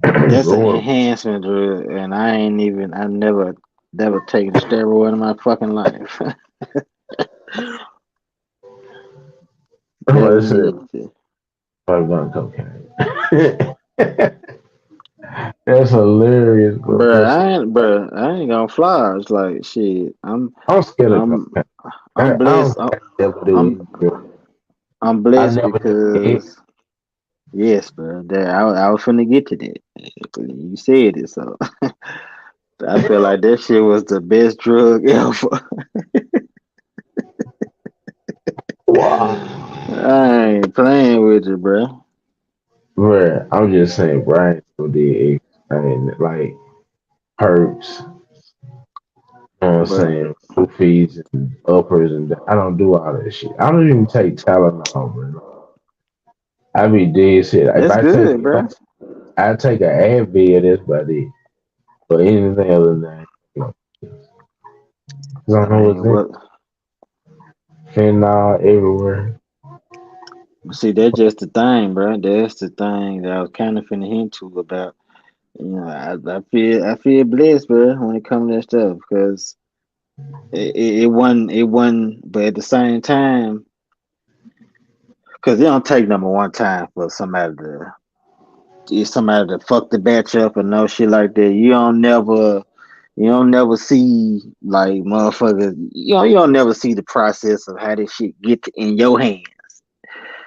That's an Rural, enhancement drug, and I never taken a steroid in my fucking life. Never let's say, needed to. I've done cocaine. That's hilarious, bro. That's, I ain't gonna fly. It's like shit. I'm scared of I'm, cocaine. I'm I don't blessed. think I never do I'm, it. I'm I blessed never did it. because yes, bro. That I was finna get to that. You said it, so I feel like that shit was the best drug ever. Wow. I ain't playing with you, bro. Bro, I'm just saying, Brian still did it. I mean, like, herbs. You know what I'm But saying? Feeds and uppers and I don't do all that shit. I don't even take Tylenol, bro. I be dead set. If that's I take good, a bro. I take an Advil, that's about it. But anything other than that, you know, 'cause I I don't know what's mean, in what? fentanyl everywhere. See, that's just the thing, bro. That's the thing that I was kind of finna hint to about. I feel blessed, bro, when it comes to that stuff because it wasn't. But at the same time, because it don't take number one time for somebody to fuck the batch up or no shit like that. You don't never see like motherfuckers. You don't never see the process of how this shit get in your hand.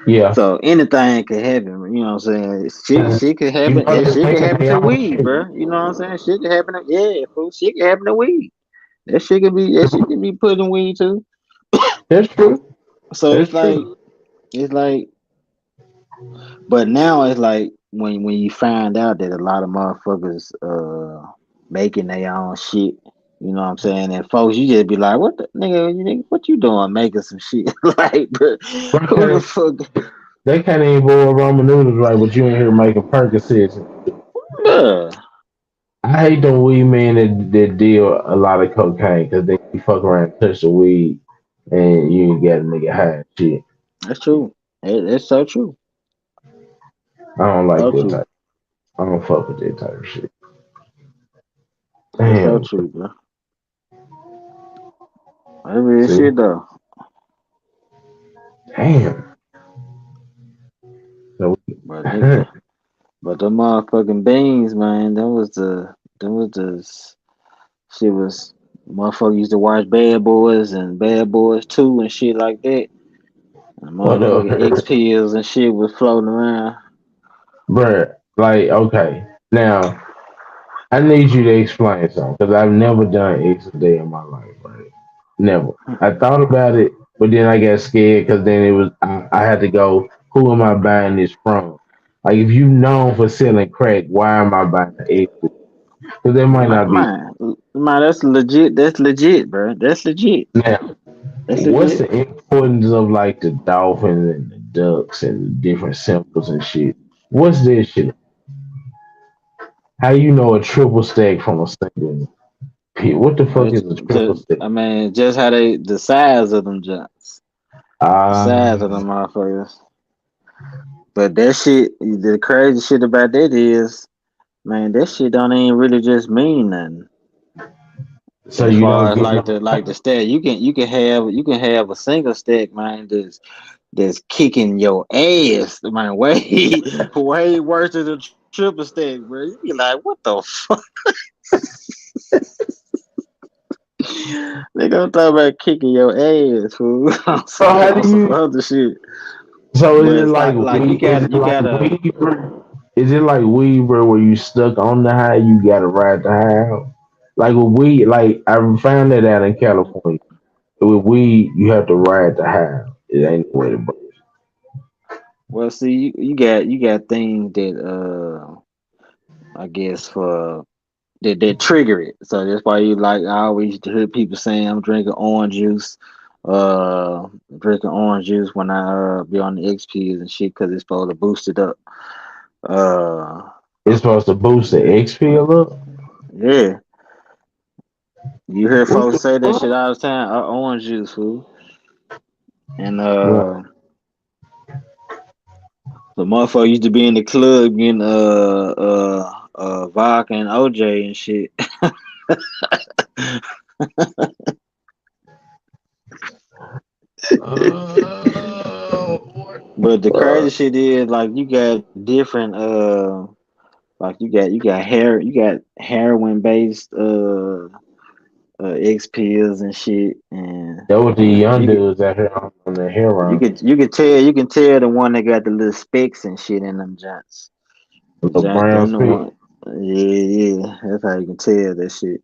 Yeah. So anything could happen. You know what I'm saying? Shit could You happen. know And they're shit could making happen their to own weed, shit. bro. You know what I'm saying? Shit could happen. Yeah, fool. Shit could happen to weed. That shit could be put in weed too. That's true. So That's true. it's like, but now it's like when you find out that a lot of motherfuckers making their own shit. You know what I'm saying? And folks, you just be like, what the nigga, what you doing making some shit? Like, bro, Bro, who the fuck? they can't even boil ramen noodles right, but you in here making Percocets. Bruh. I hate them weed men that deal a lot of cocaine because they fuck around and touch the weed and you ain't got a nigga high and shit. That's true. It's so true. I don't like So that true. type. I don't fuck with that type of shit. That's so Damn. true, bro. That real See? shit though. Damn. So, But nigga, but the motherfucking beans, man, that was the shit was motherfucker used to watch Bad Boys and Bad Boys 2 and shit like that. And motherfucking X whatever. pills and shit was floating around. Bruh, like, okay. Now, I need you to explain something because I've never done X a day in my life, right? Never. I thought about it, but then I got scared because then I had to go, who am I buying this from? Like, if you known for selling crack, why am I buying X? Because that might not be. Man, that's legit. That's legit, bro. That's legit. Now, That's what's legit. the importance of like the dolphins and the ducks and the different symbols and shit? What's this shit? How you know a triple stack from a single pit? What the fuck It's is a triple just, stack? I mean, just how they the size of them jumps, the size of Ah, them motherfuckers. But that shit, the crazy shit about that is, man, that shit don't even really just mean nothing. so As you far don't as get like no. the stack, you can have a single stack, man. That's kicking your ass, man. Way way worse than a triple stack, bro. You be like, what the fuck? They gonna talk about kicking your ass, fool. on So some how do on some you? other shit. So is But it it's like like we? Is it you like gotta. Weaver? Is it like Weaver where you stuck on the high? You gotta ride the high out. Like with we, like I found that out in California. With we, you have to ride the high. It ain't the way to break. Well, see, you got things that I guess for that trigger it. So that's why you like I always used to hear people saying I'm drinking orange juice, uh, drinking orange juice when I be on the XPs and shit because it's supposed to boost it up. Uh, It's supposed to boost the XP a little. yeah, you hear What folks the say that shit fuck? all the time. Orange juice, fool, and Right. the motherfucker used to be in the club getting vodka and OJ and shit. What But the the crazy shit is like you got different like you got heroin based X pills and shit and That was the young you could dudes out here on the you heroin, could you could tell the one that got the little specks and shit in them joints. the Joints brown them the spit. one. Yeah. That's how you can tell that shit.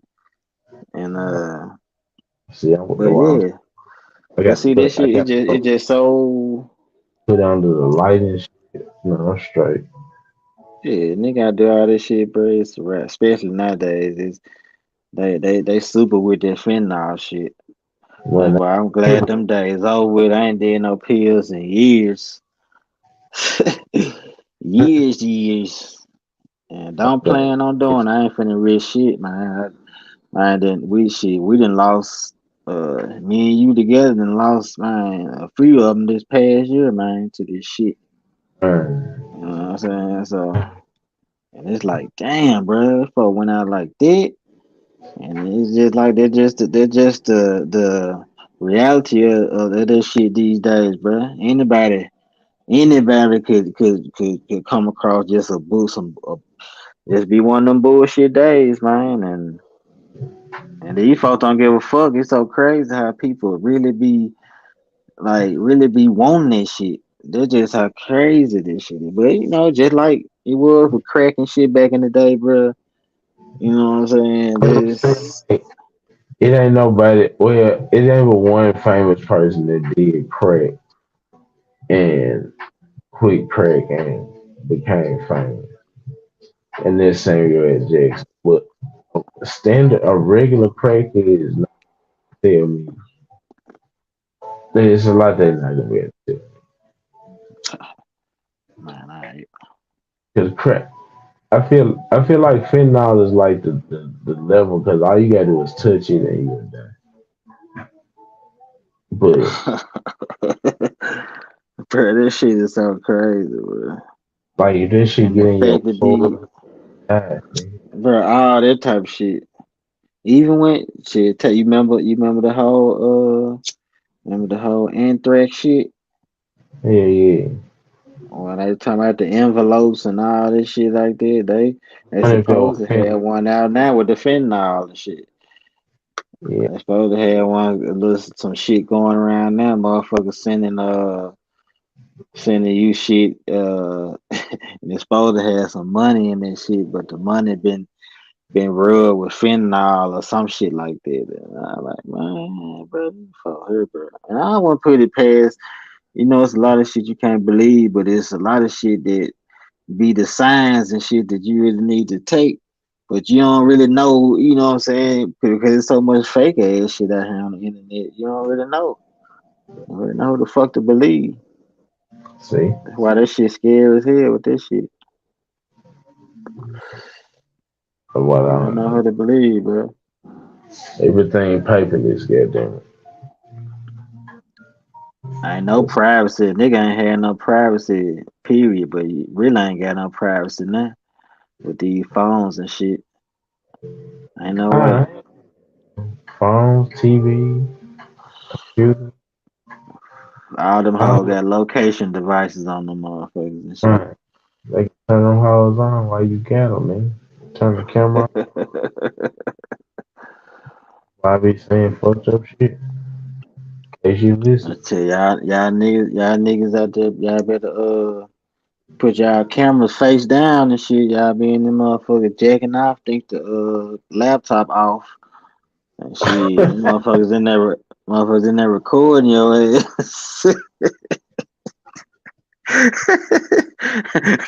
And See, but yeah. I But got to see that put, I shit got to it just so put under the light and shit. No, I'm straight. yeah, nigga gotta do all this shit, bro. It's a rap. Especially nowadays. They super with that fentanyl shit. When Man, boy, I'm glad them days over with. I ain't did no pills in years. years. And don't okay, plan on doing. I ain't finna risk shit, man. I didn't we didn't lost me and you together and lost man a few of them this past year, man, to this shit. man, You know what I'm saying? So and it's like, damn, bro, folk went out like that. And it's just like they're just the reality of this shit these days, bro. Anybody could come across just a boost just be one of them bullshit days, man. And these folks don't give a fuck. It's so crazy how people really be wanting this shit. That's just how crazy this shit is. But just like it was with crack and shit back in the day, bro. You know what I'm saying? I'm saying, This like, it ain't nobody. Well, it ain't but one famous person that did crack and quit crack and became famous, and that's Samuel L. Jackson. But a regular crack is not tell me. There's a lot they're not gonna be able to tell. man, Because crack, I feel like fentanyl is like the level because all you gotta do is touch it and you'll die. But bro, this shit is so crazy, bro. like if this shit And get the in your fact to be, blood, die, nigga. bro, all that type of shit. Even when shit, you remember the whole anthrax shit. Yeah, yeah. When they talking about the envelopes and all this shit like that, they What if it supposed was to have fentanyl? one out now with the fentanyl and shit. Yeah, They supposed to have one a little some shit going around now, motherfuckers sending you shit and it's supposed to have some money in that shit, but the money been rubbed with fentanyl or some shit like that. And I'm like, man, bro, fuck her, bro. And I don't want to put it past. It's a lot of shit you can't believe, but it's a lot of shit that be the signs and shit that you really need to take But you don't really know, you know what I'm saying? Because there's so much fake ass shit out here on the internet. You don't really know. You don't really know who the fuck to believe. See, That's why that shit scary as hell with this shit. but what You don't know who to believe, bro. everything paperless, goddamn it. Ain't no privacy. Nigga ain't had no privacy, period. But you really ain't got no privacy now with these phones and shit. Ain't no way. Alright, phones, TV, computer. All them hoes All got location devices on them motherfuckers and shit. right. They can turn them hoes on while you got them, man. Turn the camera on while I be saying fucked up shit. In case you I listen. tell y'all niggas out there, y'all better put y'all cameras face down and shit. Y'all be in the motherfucker jacking off, think the laptop off and shit. Them motherfuckers in there recording your ass.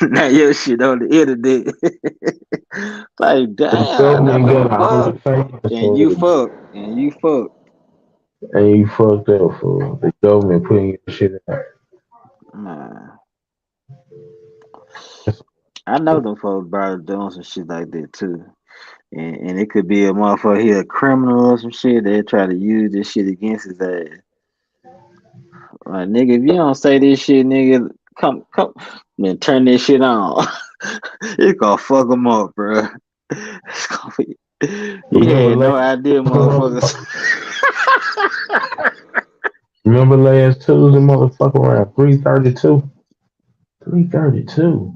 Now your shit on the internet. Like The damn, what government the got a fuck? OnlyFans And for you it, fuck. And you fuck. and you fucked up for the government putting your shit out. Man. That's I know them folks probably doing some shit like that too. And it could be a motherfucker here, a criminal or some shit. They try to use this shit against his ass. Like, nigga, if you don't say this shit, nigga, come, man, turn this shit on. It's gonna fuck him up, bro. It's gonna be, he remember had no last idea, motherfuckers. remember last Tuesday, motherfucker, around 3:32. 3:32.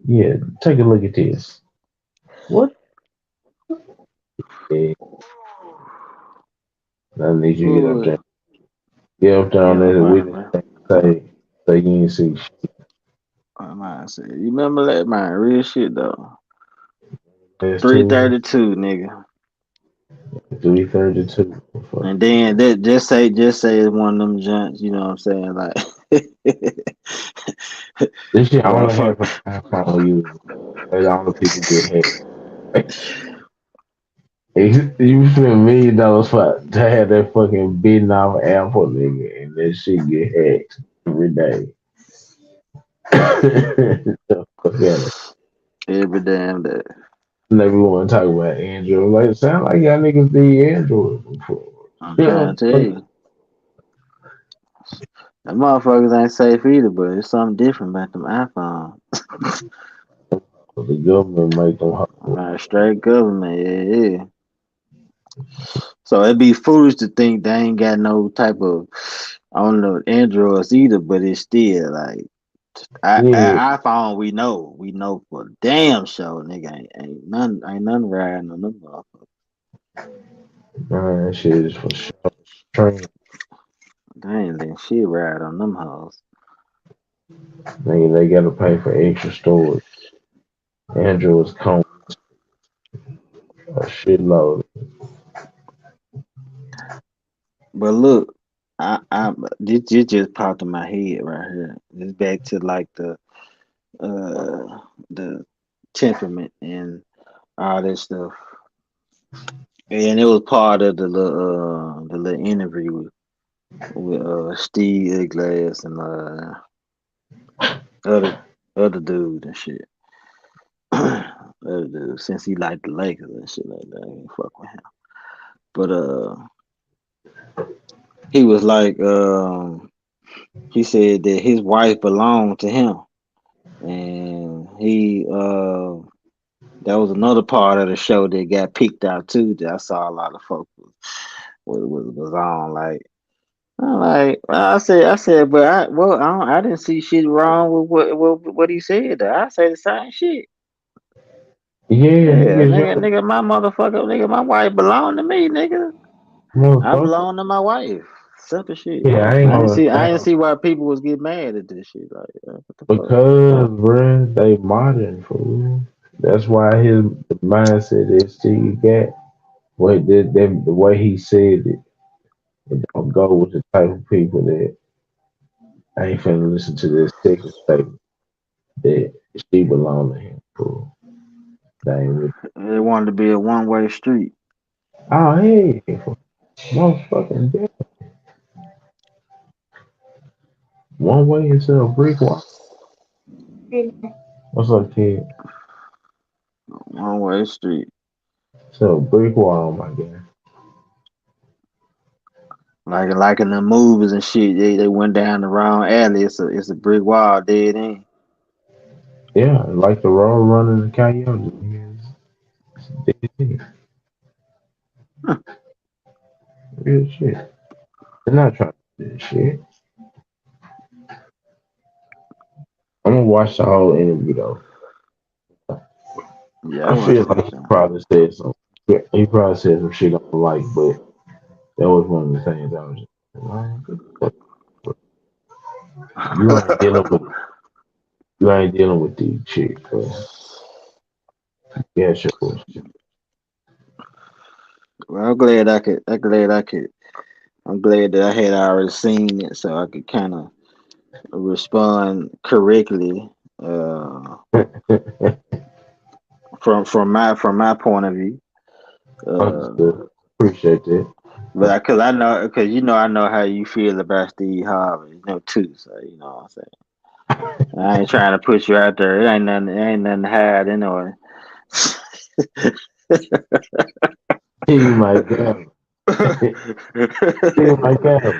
Yeah, take a look at this. What? Yeah, I need you to get up Ooh, there. Get up there on yeah, that man, witness bro. stand. Say you ain't see shit Man, I said, you remember that, man? Real shit, though. last Tuesday. 332, nigga. 3:32. And then that just say it's one of them junks, you know what I'm saying? Like This shit only motherfucker. happen on iPhone users. They the only people get hacked. You spend $1 million for to have that fucking beating off Apple nigga, and that shit get hacked every day. The fuck out of Every damn day. Never want to talk about Android. Like, it sound like y'all niggas did Android before. I'm You trying know, to tell you. The motherfuckers ain't safe either, but it's something different about them iPhones. the government make them hard. Man, straight government, yeah. So it'd be foolish to think they ain't got no type of I don't know Androids either, but it's still like Yeah, iPhone we know for damn sure, nigga ain't none riding on them motherfuckers. man, that shit is for sure. Train, They ain't letting shit ride on them hoes. nigga, they gotta pay for extra storage. Androids come a shitload. But look, I this just popped in my head right here. It's back to like the temperament and all that stuff. And it was part of the little interview with Steve Glass and other other dude and shit. Other dude, since he liked the Lakers and shit like that, I ain't fuck with him. But he was like he said that his wife belonged to him, and he that was another part of the show that got picked out too. That I saw a lot of folks was on like. I'm like I said, but I didn't see shit wrong with what he said. Though. I say the same shit. Yeah, Yeah, niggas, y'all nigga, my motherfucker, nigga, my wife belong to me, nigga. I motherfucker. belong to my wife. Simple shit. Yeah, I ain't gonna I didn't count. see why people was getting mad at this shit. Like, what the fuck? Because, bruh, they modern, fool. That's why his the mindset that Steve got, the way he said it, it don't go with the type of people that ain't finna listen to this second statement that she belong to him, fool. That ain't with. They wanted to be a one way street. Oh hey, motherfucking dead. One way into a brick wall. What's up, kid? One way street. So a brick wall, my guy. Like in the movies and shit, they went down the wrong alley. It's a brick wall dead end. Yeah, like the road running the coyote. It's dead end. Real shit. They're not trying to do this shit. I'm gonna watch the whole interview though. Yeah, I I watched feel that like he shit. probably said some. He probably said some shit I don't like, but that was one of the things I was just man, get the fuck- you ain't dealing with these chicks, bro. Yeah, sure. Well, I'm glad I could. I'm glad I could. I'm glad that I had already seen it, so I could kind of respond correctly from my point of view. Uh, Understood. Appreciate that. but because I know, because I know how you feel about Steve Harvey, too. So what I'm saying. I ain't trying to put you out there. It ain't nothing. It ain't nothing to hide anyway. He might go. He might go.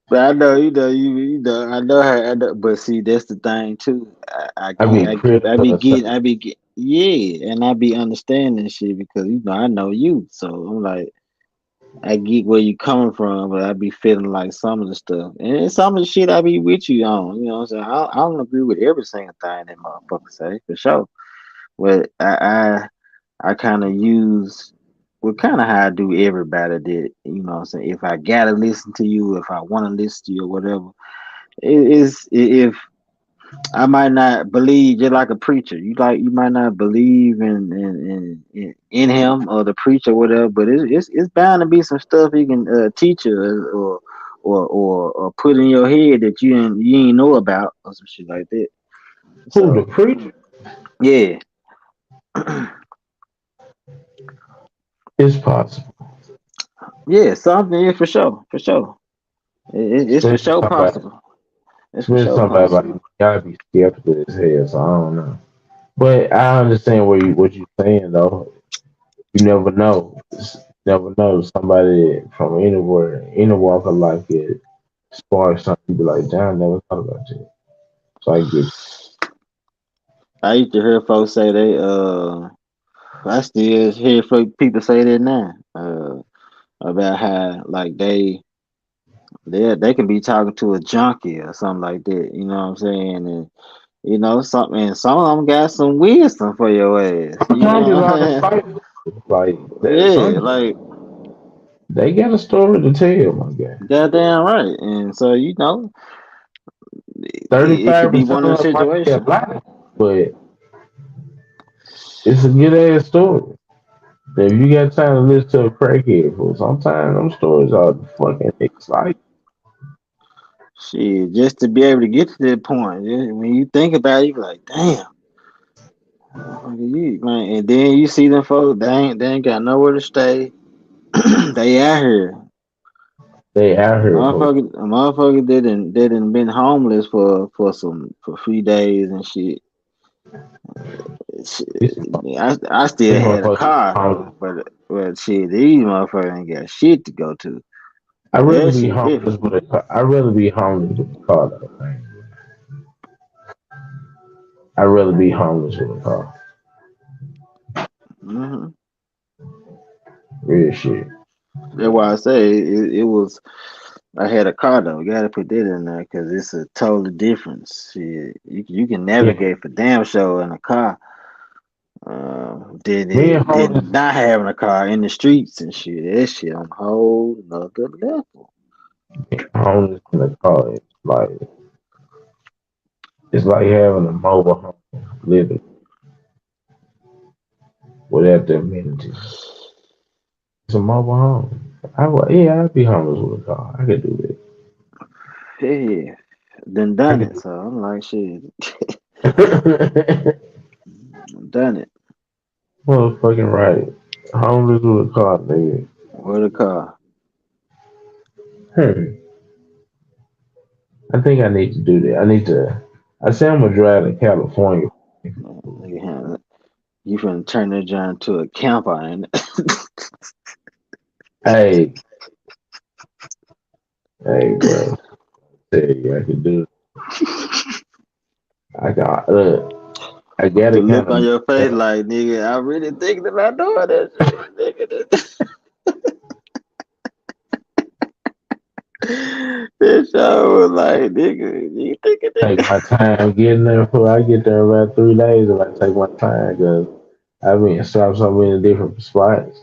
But I know, I know how. But see, that's the thing too. I I get, be I critical be of getting, certain. I be get, yeah, and I be understanding shit because I know you. So I'm like, I get where you coming from, but I be feeling like some of the stuff, and some of the shit I be with you on. You know what I'm saying? I don't agree with every single thing that motherfucker say for sure. But I kind of use, well, kind of how I do everybody that, what I'm saying. If I gotta listen to you, if I want to listen to you or whatever, it is if I might not believe just like a preacher. You might not believe in him or the preacher or whatever, but it's bound to be some stuff he can teach you or put in your head that you ain't know about or some shit like that. Who the So preacher yeah, is possible. yeah, something is for sure, for sure. It's for Especially sure somebody, possible. It's for especially sure somebody like possible. me. Gotta be skeptical as hell. So I don't know. But I understand what you're saying though. You never know. Never know. Somebody from anywhere, any walk of life, get spark something. You be like, damn, I never thought about that. So I get I used to hear folks say I still hear people say that now. About how like they can be talking to a junkie or something like that. You know what I'm saying? And something. And some of them got some wisdom for your ass. some You junkies know what are I'm insightful. Like saying? that, Yeah, some like they got a story to tell, my guy. goddamn right. And so it could be 35% one of of them them might be a situations. lie, but it's a good ass story. If you got time to listen to a crackhead, for sometimes them stories are fucking exciting. Shit, just to be able to get to that point, when you think about it, you be like, damn, motherfucker, man. And then you see them folks, they ain't got nowhere to stay. They out here. They out here for A motherfucker didn't been homeless for 3 days and shit. these, I still these had a motherfuckers be car, homeless. but shit, these motherfuckers ain't got shit to go to. I'd rather That be shit homeless different. with a car. I'd rather be homeless with a car though. I'd rather be homeless with a car. Hmm. Real shit. That's why I say it was. I had a car though. You gotta put that in there because it's a total difference. Shit, you can Yeah. navigate for damn sure in a car. Me and Did homeless not having a car in the streets and shit. That shit on a whole nother level. homeless in a car. It's like having a mobile home living without the amenities. It's a mobile home. Yeah, I'd be homeless with a car. I could do Yeah, done that. I done could it. So I'm like, shit. do it. done it. Motherfucking right. Homeless with a car, nigga. What a car. Hmm. I think I need to do that. I need to. I say I'm gonna drive to California. Nigga, you finna turn that joint to a camper, ain't Hey, hey, bro. Tell you, I can do it. I got I got The it kind look on of. your face like, nigga, I really thinking about doing that shit. Nigga, this show was like, nigga, you thinking Take that? my time getting there. For I get there in about 3 days if I take my time because I've been stopped so many different spots.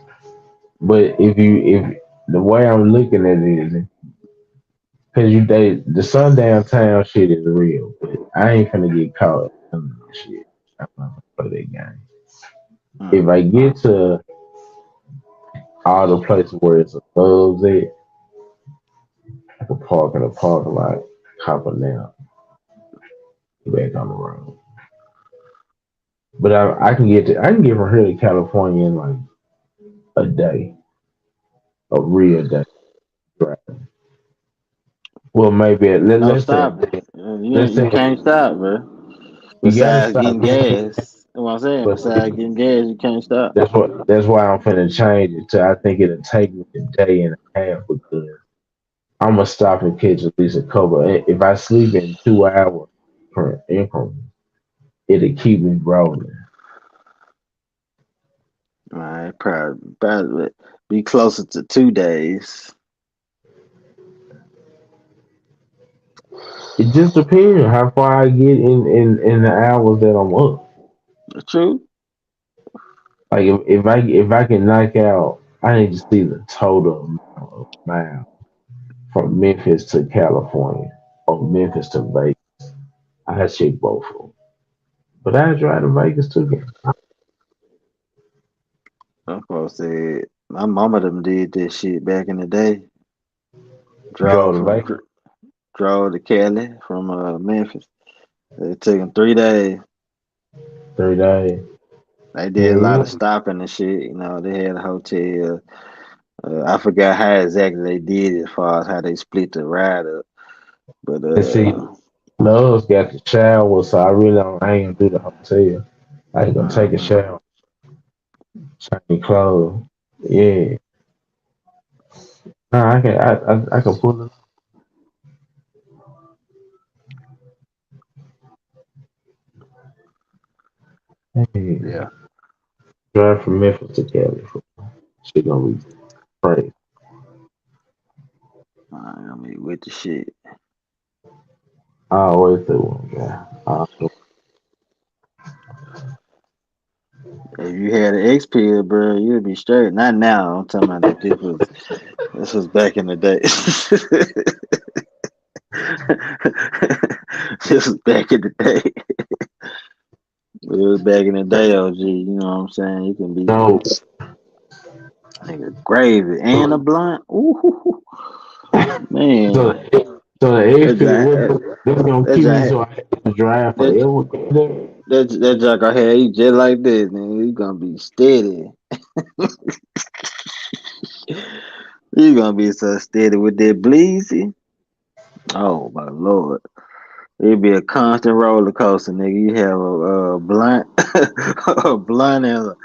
But if the way I'm looking at it is, because the sundown town shit is real, but I ain't finna get caught in that shit. I'm not gonna play that game. If Mm, I get to all the places where it's a loves at, I can park in the parking lot, hop a nap, back on the road. But I can get from here to California in like a day, a real day. Right. Well, maybe no let's say a stopping. day. You Let's you say can't stop, bro. you gotta Besides stop getting getting, gas. That's what I'm saying. but Besides see, getting gas, you can't stop. that's why I'm finna change it to I think it'll take me a day and a half because I'm gonna stop and catch at least a couple. If I sleep in 2 hours per increment, it'll keep me rolling. All right, probably be closer to 2 days. It just depends how far I get in the hours that I'm up. True. Like if I can knock out, I need to see the total amount of miles from Memphis to California or Memphis to Vegas. I check both of them. But I drive to Vegas too. Some folks said my mama them did this shit back in the day. Drove Drove to from Vegas drove to Cali from Memphis. It took them 3 days. 3 days. They did a lot Yeah. of stopping and shit. They had a hotel. I forgot how exactly they did it as far as how they split the ride up. But And see, Love's got the shower, so I really don't. I ain't gonna do the hotel. I ain't gonna take a uh, shower, change clothes. Yeah. Nah, I can. I can pull it. Hey, yeah, drive from Memphis to Cali. She gonna be crazy I mean with the shit. all the way through. Yeah. If you had an X pill, bro, you'd be straight. Not now. I'm talking about if this was back in the day. This was back in the day. It was back in the day, OG. You know what I'm saying? You can be No. nigga gravy and a So, blunt. Ooh, so, man. so the That exit, giant, they're gonna that keep me giant, so I have to drive that forever. There. that jack I had, you just like this, man. You gonna be steady. You gonna be so steady with that bleezy. Oh my lord. It'd be a constant roller coaster, nigga. You have a blunt, a blunt and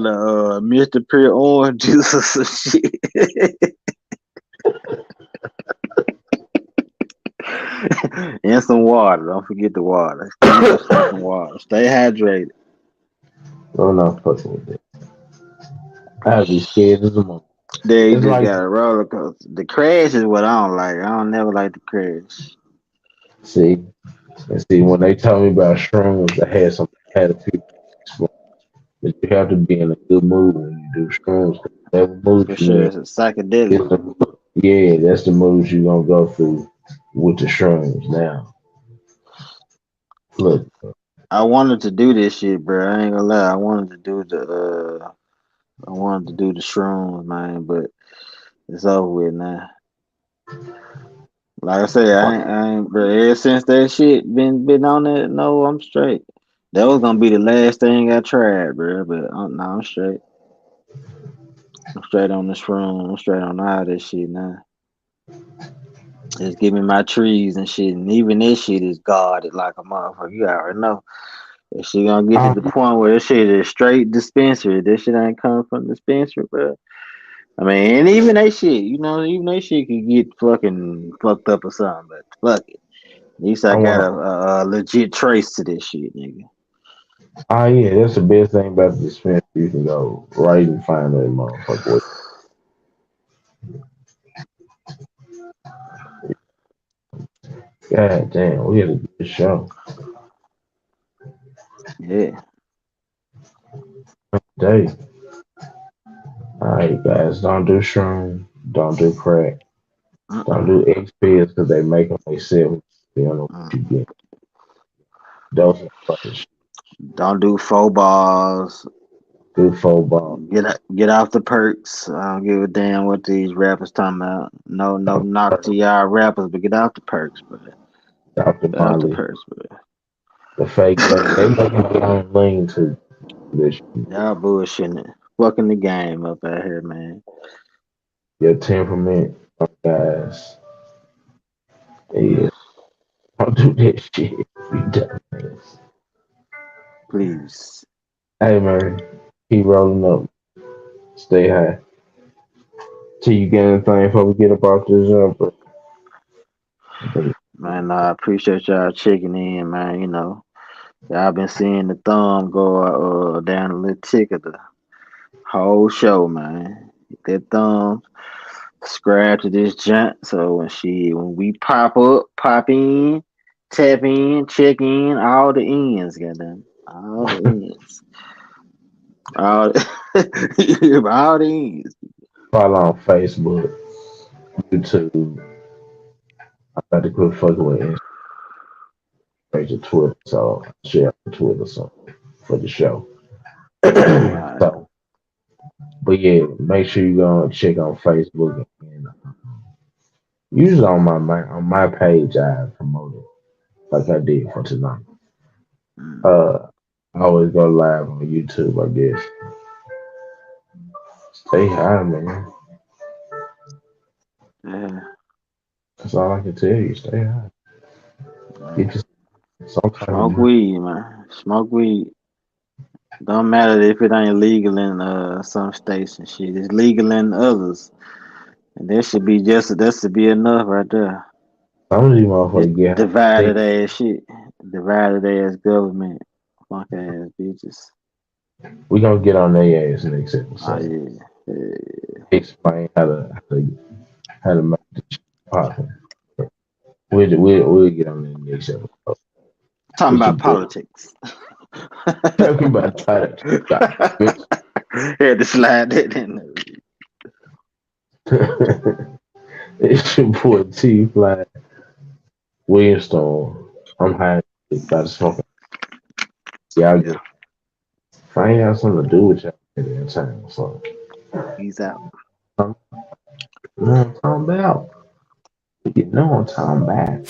a Mr. Pure orange juice or some shit, and some water. Don't forget the water. Keep yourself some water. Stay hydrated. I'm not fucking with that. I'd be scared as a mother. Then you It's just like, got a roller coaster. The crash is what I don't like. I don't never like the crash. see, and see when they told me about shrooms, I had a few. But you have to be in a good mood when you do shrooms. 'Cause whatever mood For you sure, in, it's a psychedelic. is yeah, that's the mood you gonna go through with the shrooms. Now, look, I wanted to do this shit, bro. I ain't gonna lie. I wanted to do the shrooms, man, but it's over with now. Like I said, I ain't, bro. Ever since that shit been on that, no, I'm straight. That was gonna be the last thing I tried, bro. But no, I'm straight. I'm straight on this room. I'm straight on all this shit now. Just give me my trees and shit, and even this shit is guarded like a motherfucker. You already know. If she gonna get to Oh, the point where this shit is straight dispensary, this shit ain't coming from dispensary, bro. I mean, and even that shit, even that shit could get fucking fucked up or something. But fuck it. At least I I got want a legit trace to this shit, nigga. Oh yeah, that's the best thing about the dispensary. You can go right and find that motherfucker. God damn, we had a good show. Yeah. Day. Alright guys, don't do shrooms, don't do crack, don't Uh-uh. do X pills because they make them themselves. They don't know what Mm. you get. Those are fucking shit. Don't do faux balls. Good football. Get off the perks. I don't give a damn what these rappers talking about. No Dr. knock to y'all rappers, but get off the perks, bro. Dr. Get off the Molly, perks, bro. the fake lean. They making their own lean to this shit. Y'all bullshitting it. Fucking the game up out here, man. Your temperament, guys. Yeah, don't do that shit. You dumbass. Please. Hey man, keep rolling up. Stay high. Till you get anything before we get up off this jumper. I think Man, I appreciate y'all checking in, man. Y'all been seeing the thumb go down a little tick of the whole show, man. Hit that thumb, subscribe to this junk. So when we pop up, pop in, tap in, check in, all the ends, goddamn. All the ends. All, all the ends. follow on Facebook, YouTube. I got to quit fucking with Instagram to Twitter, so I share on Twitter so for the show. Alright. So, but yeah, make sure you go and check on Facebook and usually on my page I promote it like I did for tonight. Mm, Uh, I always go live on YouTube. I guess. Stay high, man. yeah. That's all I can tell you. Stay high. Get Man. you some type of Smoke drink. weed, man. Smoke weed. Don't matter if it ain't legal in some states and shit. It's legal in others. And that should be enough right there. Some of these This motherfuckers get high. divided Think ass shit. Divided ass government. Fuck ass bitches. we gonna get on their ass next Oh episode. yeah. Yeah. Explain how to make the shit poppin'. We'll get on that next episode. Talking It's your about boy politics. talking about title. Bitch. Had to slide that in there. It's your boy T Fly Williamstone. I'm high by the smoking. Y'all Yeah. get if I ain't have something to do with y'all at that time. So He's out. you know what I'm talking about. You know what I'm talking about.